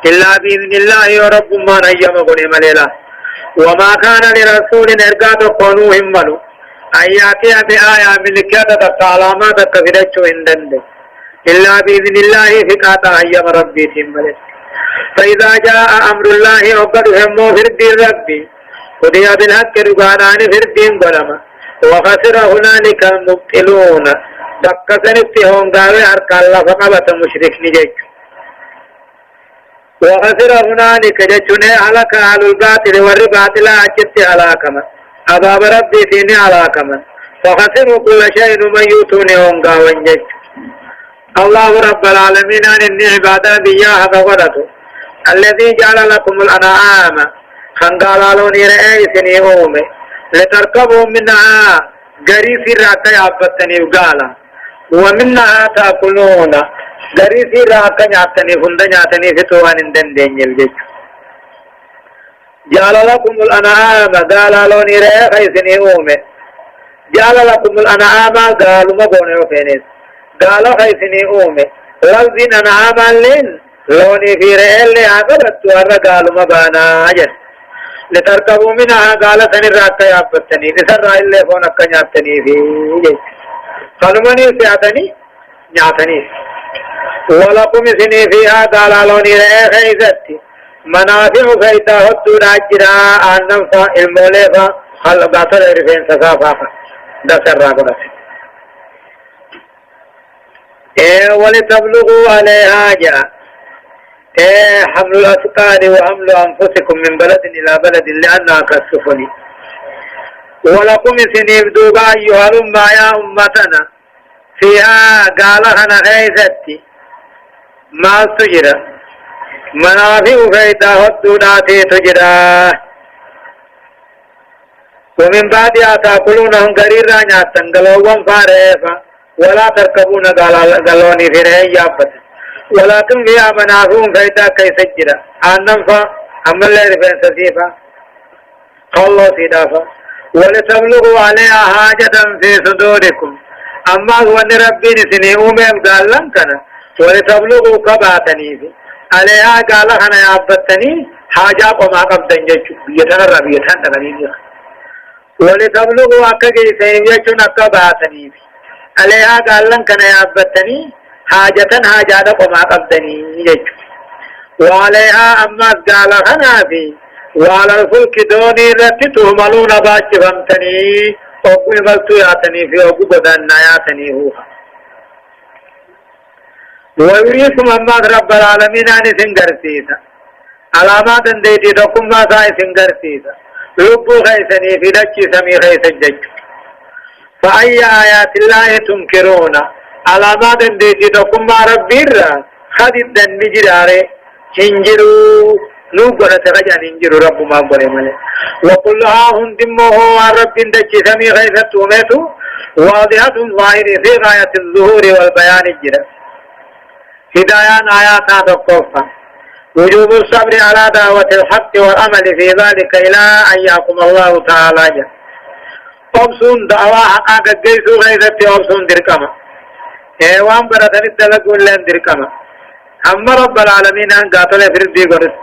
إلا بإذن الله ورب ما نيم قل مليلا وما كان لرسول ارقا تقون ملو اياتي بآية ملكية تقالامات فدجو اندند إلا بإذن الله فقاطع أيام ربي تملك فإذا جاء أمر الله وقد همه في الدين ربي قضي بالحق رقانان في الدين ظلما وخسر هنالك المبطلون دكسن اتهم قاوي أرك الله فقبت مشرك نجيك وخسر هنالك جتني علىك أهل الباطل والرباطل أجت علاكما أباب ربي تيني علاكما وخسروا كل شيء ميوتون هم قاوي نجيك الله رب العالمين عن النعبادة بياها فغدته الذي جعل لكم الأنعام خنقالالون يرئيسني أومي لتركبوا منها قريس راكا يعبتني وقالا ومنها تأكلون قريس راكا يعبتني فندن يعتني فتوان اندن يلجج جعل لكم الأنعام قالالون يرئيسني أومي جعل لكم الأنعام قالوا ما بوني وفينيس قالوا خيسني أومي لفظين أنعاما لين لوني في رئيل لعقلت وأنا قالوا مبانا أجل لتركبوا منها قال سنر راكا يابتني نسر رائل لي فونكا نيابتني في خلمني سيعتني نيابتني ولكم سني فيها قال لوني رئيل خيزتي منافع فايتا هدو راجرا آن ننفع الموليفا خلقات الرفين سسافا دسر راقرسي ولتبلغوا عليها جاء حمل الأثقال وحمل أنفسكم من بلد إلى بلد لأنها كالسفن ولكم سنيف دوبا أيها الأمة يا أمتنا فيها قال أنا غيثتي ما تجرى منافع فإذا هدوناتي تجرى ومن بعدها تأكلونهم قريرا نعتن قلوبا فارفا ولا تركبون قالوني في رهيابة ولكن فيها منافع فإذا كيف جرى أنفا أما الله رفين سسيفا قالوا سيدافا ولتبلغوا عليها حاجة في صدوركم أما هو أن ربي نسني أمم قال لن كان ولتبلغوا كباتني في عليها قال أنا يعبتني حاجة وما قبضن جيشو يتنرى بيتنرى ولتبلغوا أكاكي سيجيشو نكباتني في عليها قال لن كان يعبتني حاجة وما قبضني جيشو وعليها أما قال أنا في وعلى الفلك دوني التي تهملون باش فهمتني أقوي ملتو ياتني في أقوي بدن ياتني هو ويريكم أما رب العالمين عن سنگر سيسا علامات انديتي تقوم ما ساي سنگر سيسا لبو خيسني في دچي سمي خيس الجج فأي آيات الله تنكرون علامات انديتي تقوم ما ربي را خدد دن مجراري هنجرو نوبر ترجع ننجر رب ما بره مله وكلها هندمه رب دچ سمي غيثت ومتو واضحة ظاهر في غاية الظهور والبيان الجرى هدايان آيات تقوفا وجوب الصبر على دعوة الحق والأمل في ذلك إلى أن يحكم الله تعالى أبسون دعوة حقاق الجيس غيثت أبسون دركما ايوان بردن التلقون لن دركما أما رب العالمين أن قاتل فردي قرست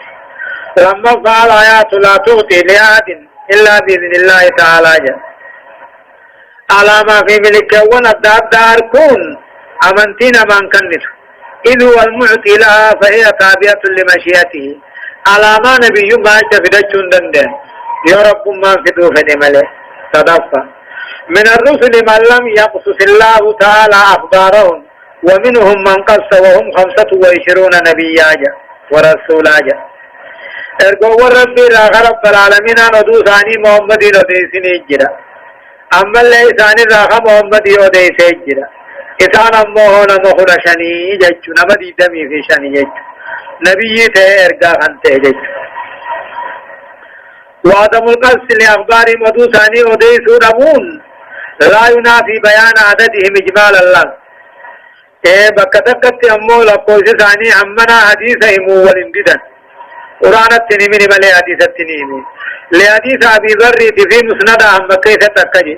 لما فعل آيات لا تغطي لأحد إلا بإذن الله تعالى على ما في ملك ونبدأ دار كون أمنتين من كنت إذ هو المعطي لها فهي تابعة لمشيئته على ما نبي ما تفدشون دندن يا رب ما فدوا فدمله صدفة من الرسل من لم يقصص الله تعالى أخبارهم ومنهم من قص وهم 25 نبيا ورسولا ارجو ربي رب العالمين ندو ثاني محمد وديسني جرا أما اللي ثاني راح محمد وديسي جرا إثان أمه نمخل شني جج نبدي دمي في شني جج نبي تيرجع أنت جج وعدم القصد لأخبار مدو ثاني وديسو رمون لا ينافي بيان عددهم إجمال الله إيه بكتكت أمه لقوس ثاني أمنا حديثهم والإنبدن قرآن التنمين ملي حديث التنمين لحديث أبي ذر في مسند أهم كيف تكجي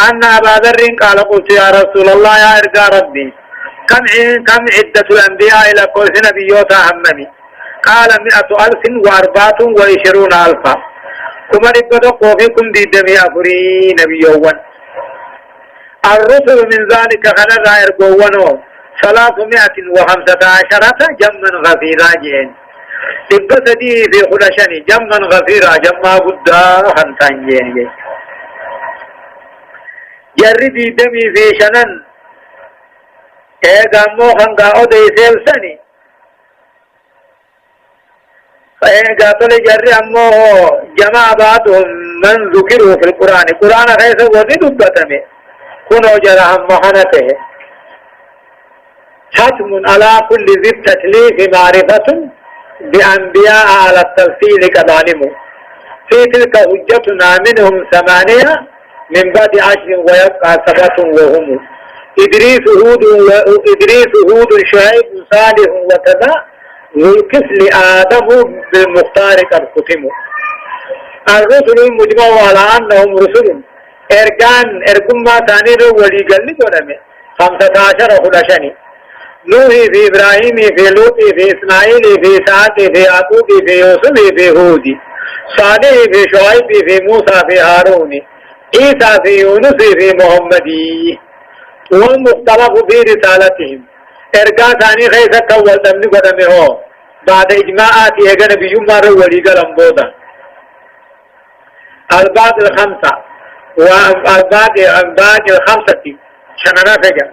أن أبا ذر قال قلت يا رسول الله يا إرقى ربي كم عدة الأنبياء إلى قوس نبيوتا همني قال 124 ألفا كما نبدأ فيكم دي دمي أفري نبيوان الرسل من ذلك خلال إرقوانو 315 جمّا غفيرا جين تبتدي في خلشني جمّا غفيرا جمّا بدا هنتان جين جردي دمي في شنن ايغامو خنقا اودي سيلسني فايغا تولي جري امو جمع بعضهم من ذكروا في القرآن خيسا وذي دبتمي كنو جرهم محنته حتم على كل ذي التكليف معرفة بأنبياء على التفصيل كظالم في تلك حجتنا منهم 8 من بعد 10 ويبقى 7 وهم إدريس هود شعيب صالح وكذا ذو الكفل آدم بالمختار قد ختموا الرسل المجمع على أنهم رسل إرقم ما ثاني ولي قل لي 15 خلشني نوح في إبراهيم في لوط في إسماعيل في إسحاق في يعقوب في يوسف في هود صالح في شعيب في موسى في هارون عيسى في يونس في محمد والمختلف في رسالتهم ارجع ثاني خيسا كول تمني قدمه هو بعد إجماعات يغن نبي مار ولي قلم بودا البعض الخمسة والبعض الخمسة شننا فجأة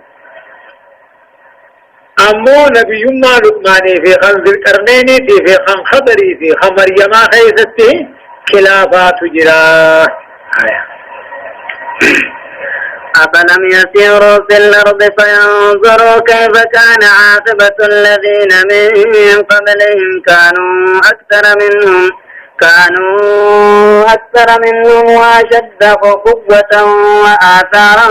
أمو نبي ما لقماني في خنز القرنين في خن خضري في خمريما خيسته خلافات جراه أفلم يسيروا في الأرض فينظروا كيف كان عاقبة الذين من قبلهم كانوا أكثر منهم وأشد قوة وآثارا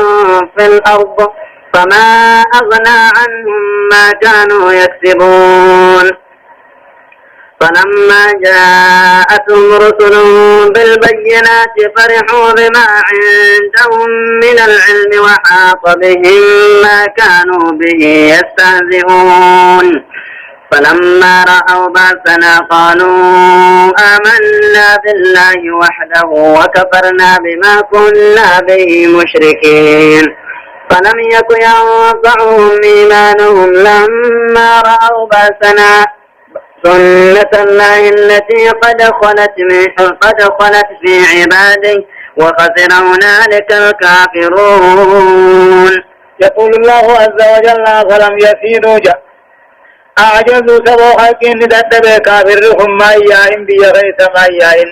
في الأرض فما أغنى عنهم ما كانوا يكسبون فلما جاءتهم رسلهم بالبينات فرحوا بما عندهم من العلم وحاق بهم ما كانوا به يستهزئون فلما رأوا بأسنا قالوا آمنا بالله وحده وكفرنا بما كنا به مشركين فلم يك ينفعهم إيمانهم لما رأوا بأسنا سنة الله التي قد خلت في عباده وخسر هنالك الكافرون. يقول الله عز وجل فلم يسيروا أعجزوا سبو حقين ندد كافرهم ما يائن بيغيث ما يائن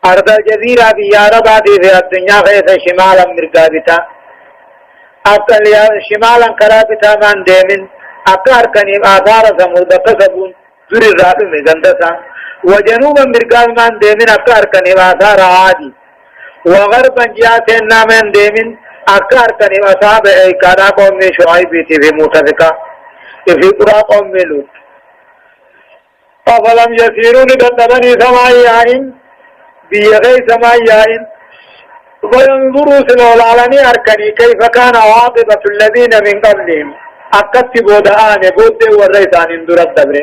أرض الجزيرة بياربا في الدنيا غيث شمالا مرقابتا أقل شمالا كرابتا من ديمن أكار كنيم آثار ثمود قصبون زر الرابع مزندسا وجنوبا مرقاب من ديمن أكار كنيم آثار عادي وغربا جياتنا من ديمن أكار كنيم أصحاب إيكادا قوم شعيب في متفقا في قرى قوم لوط أفلم يسيروا لدندني سمايائن بيغي سمايائن وينظروا سنولالني أركني كيف كان عاقبة الذين من قبلهم أكتبوا دعان بود والرئيسان اندر الدبر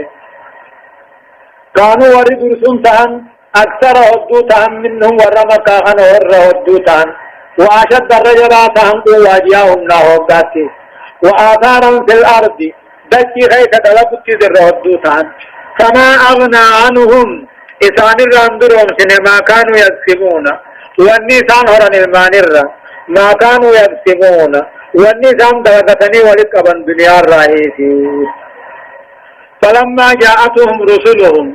كانوا ورد رسومتهم أكثر هدوتهم منهم ورمكاهن هدوتهم وأشد الرجلاتهم قواجيهم لهم ذاتي وآثارهم في الأرض دكي خيث تلبت ذر هدوتهم فما أغنى عنهم إسان الرندرهم ما كانوا يكسبون والنسان هرن المانرة ما كانوا يكسبون والنسان دغتني ولقبا دنيا الرئيسي فلما جاءتهم رسلهم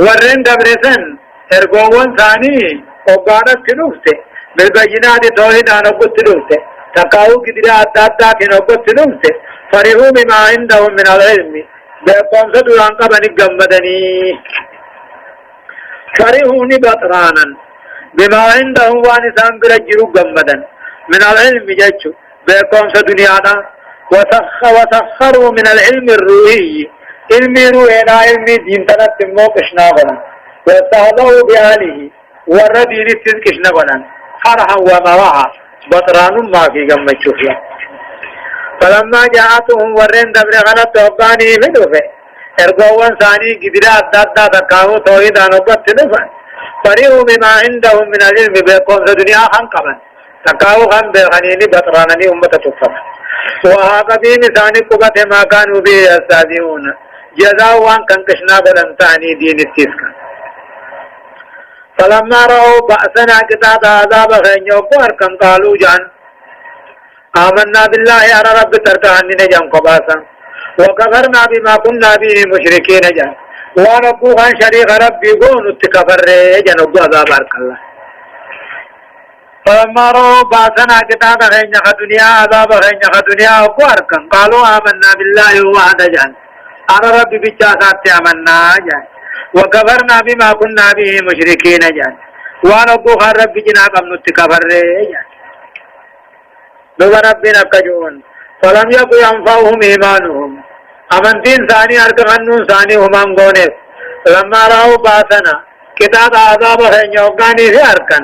ورن دبرسن ارغوان ثاني وقالت تنفسه بالبينات توحيد أنا قلت تنفسه تقاو كدرا أدادا كنو قلت تنفسه فرحوا بما عندهم من العلم بقوم سدران قبل قمدني فرحوني بطرانا بما عندهم وانسان برجروا قمدا من العلم جيتشو بقوم سدنيانا وسخروا من العلم الروحي علمي روحنا علمي دين تنت موقشنا غنا واستهضوا بآله والردين التذكشنا غنا فرحا ومرحا بطران ما في قمت شوفيا فلما جاءتهم ورين دبر غنط توقاني مدوفه ارقوان ثاني قدرا أدادا تقاو توحيد آنوبت تدفن فرحوا بما عندهم من العلم بقوم دنيا خنقبا تقاو خن بالغنين بطرانني أمة تفر وهذا بمثال قبة ما كانوا به يستهزئون جزاء وان كنكشنا بلنتاني دين التسكا فلما رأوا بأسنا كتاب عذاب خينيوكو أركن قالوا جان آمنا بالله على رب تركعني نجم قباسا وكفرنا بما كنا به مشركين جان ونقوه عن شريك ربي قون اتكفر جنوب عذاب أرك الله فلما رأوا بأسنا كتاب خينيوكو دنيا عذاب خينيوكو دنيا وقواركن قالوا آمنا بالله وعد جان أنا ربي بجاسات أمنا جان وكفرنا بما كنا به مشركين جان ونقوه عن ربي جناب أمن اتكفر جان لو ربنا كجون فلم يكن ينفعهم إيمانهم أمنتين ثاني أركمنون ثاني هم أنغونيس لما رأوا باسنا كتاب عذاب خينيوكاني في أركن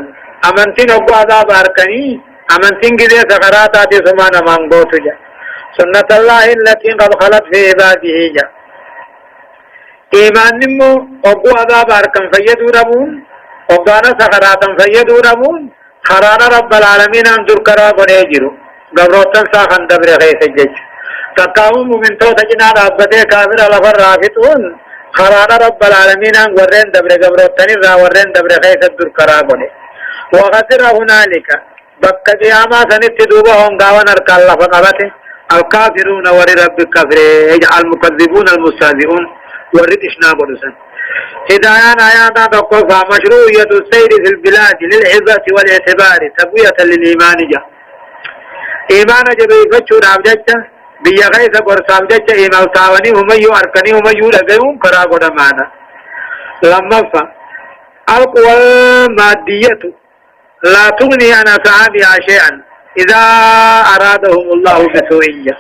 أمنتين أبو عذاب أركني أمنتين كذي سخرات آتي سمانا مانغوت جا سنة الله التي قد خلت في عباده جا إيمان نمو أبو عذاب أركن فيدو ربون وقانا سخراتا فيدو ربون خرانا رب العالمين أن ذكرا بنيجرو قبروتن ساخن دبر غيث الجج تقاوم من توت جنان أبدي كافر لفر رافتون خرانا رب العالمين أن ورين دبر قبروتن را ورين دبر غيث الذكرا بني وغسر هنالك بك قياما سنت دوبهم قاوان أركال لفقبته الكافرون ور رب الكفر المكذبون المستهزئون ورد إشنا بلسن هدايان آياتا تقفى مشروعية السير في البلاد للعزة والاعتبار تقوية للإيمان جا إيمان جبه فتشور عبجتة بيا غيث قرص عبجتة إيمان تاوني هم يو أركني هم يو لغيهم كراغو دمانا لما القوى المادية لا تغني عن أصحابها شيئا إذا أرادهم الله بسوئية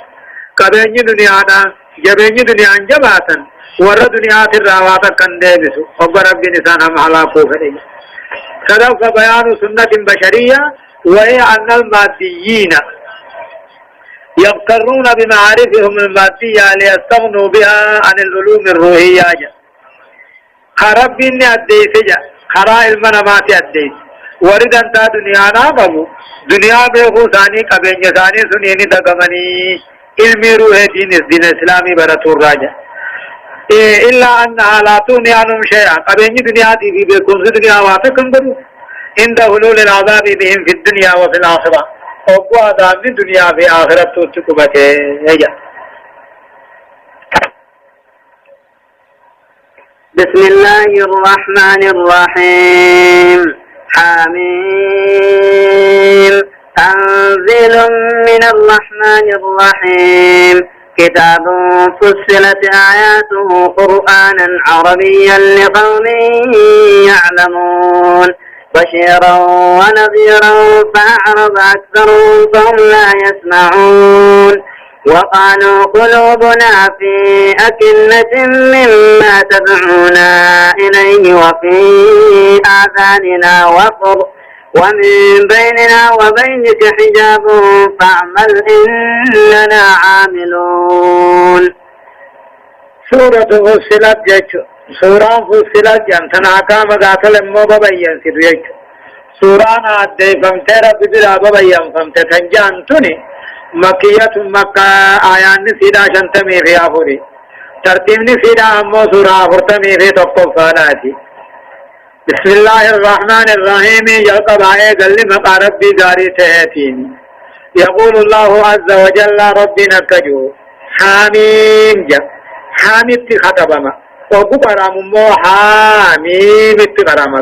كبين دنيانا جبين دنيا جباتا ور دنيا الراوات كان ديبسو خبر رب نسان هم حلاقو فريج صدق بيان سنة بشرية وهي أن الماديين يغترون بمعارفهم المادية ليستغنوا بها عن العلوم الروحية خرب بني أديس جا خرا المنامات أديس ورد أنت دنيا نامو دنيا بيخو ثاني قبين ثاني سنيني تقمني علمي روح دين الإسلامي برطور راجع إلا أنها لا تغني عنهم شيئا قبين دنيا دي في بيكون دنيا واتكم برو عند حلول العذاب بهم في الدنيا وفي الآخرة وقوى عذاب في الدنيا في آخرة تتكبته هيا بسم الله الرحمن الرحيم حميم تنزيل من الرحمن الرحيم كتاب فصلت آياته قرآنا عربيا لقوم يعلمون بشيرا ونذيرا فأعرض أكثرهم فهم لا يسمعون وقالوا قلوبنا في أكنة مما تدعونا إليه وفي آذاننا وقر ومن بيننا وبينك حجاب فاعمل إننا عاملون. سورة فصلت جيتشو سورة فصلت جمتنا كام قاتل موبا بيان سيدو جيتشو سورة نادي فمترى بدرا ببيان فمتتنجان تني مكية مكة آيان سيدا شنتمي غيافوري ترتيبني سيدا أمو سورة فرطمي في تقفاناتي بسم الله الرحمن الرحيم يلقب آية قل مقا ربي قاري تهاتين يقول الله عز وجل ربنا كجو حاميم جا حاميم تخطبما وقبر مو حاميم تخرم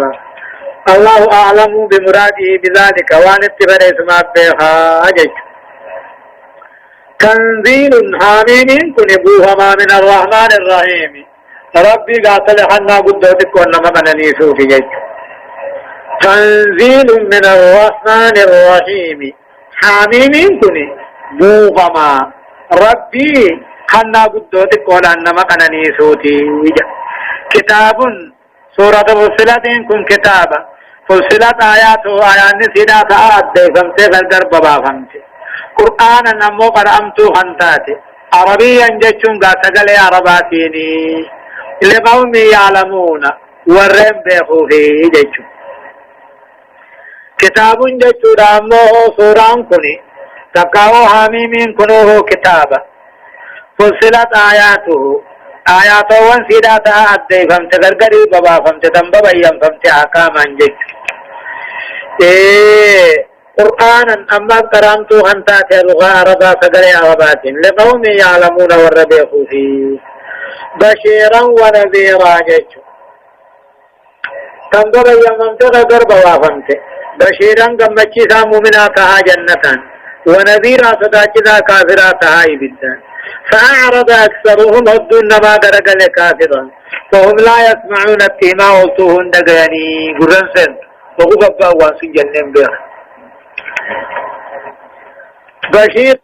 الله أعلم بمراده بذلك وان اتبر اسمه بها أجج تنزيل حاميم كن بوهما من الرحمن الرحيم ربي قاتل حنا قدوتك ونما قنني سوفي جج تنزيل من الرحمن الرحيم حاميم كن بوهما ربي حنا قدوتك ونما قنني سوتي كتاب سورة فصلت كن كتابا فصلت آياته آيات سيدا تعاد فمت فالقرب بافمت قرآن نمو قرأمتو خنتاتي عربيا جتشون قاتقل عرباتيني لقوم يعلمون ورم بيخوفي جتشون كتاب جتشو رامو سوران كني تقاو حميمين كنوه كتابا فصلت آياته آياته وانسيدا تعاد فمت غرغري بابا فمت تنبا بيام فمت حكاما جت قرآنا أما كرامتو هنتات لغة عربا سقري عربات لقوم يعلمون والربيخ فيه بشيرا ونذيرا جت تنبا بيام فمت غرغر بابا فمت بشيرا قمتشي مؤمناتها جنة ونذيرا صداجنا كافراتها إبدا فأعرض أكثرهم هدون ما درق لكافرا فهم لا يسمعون التيما وصوهن دقاني قرن سن وقفوا وانسن جنن بها بشير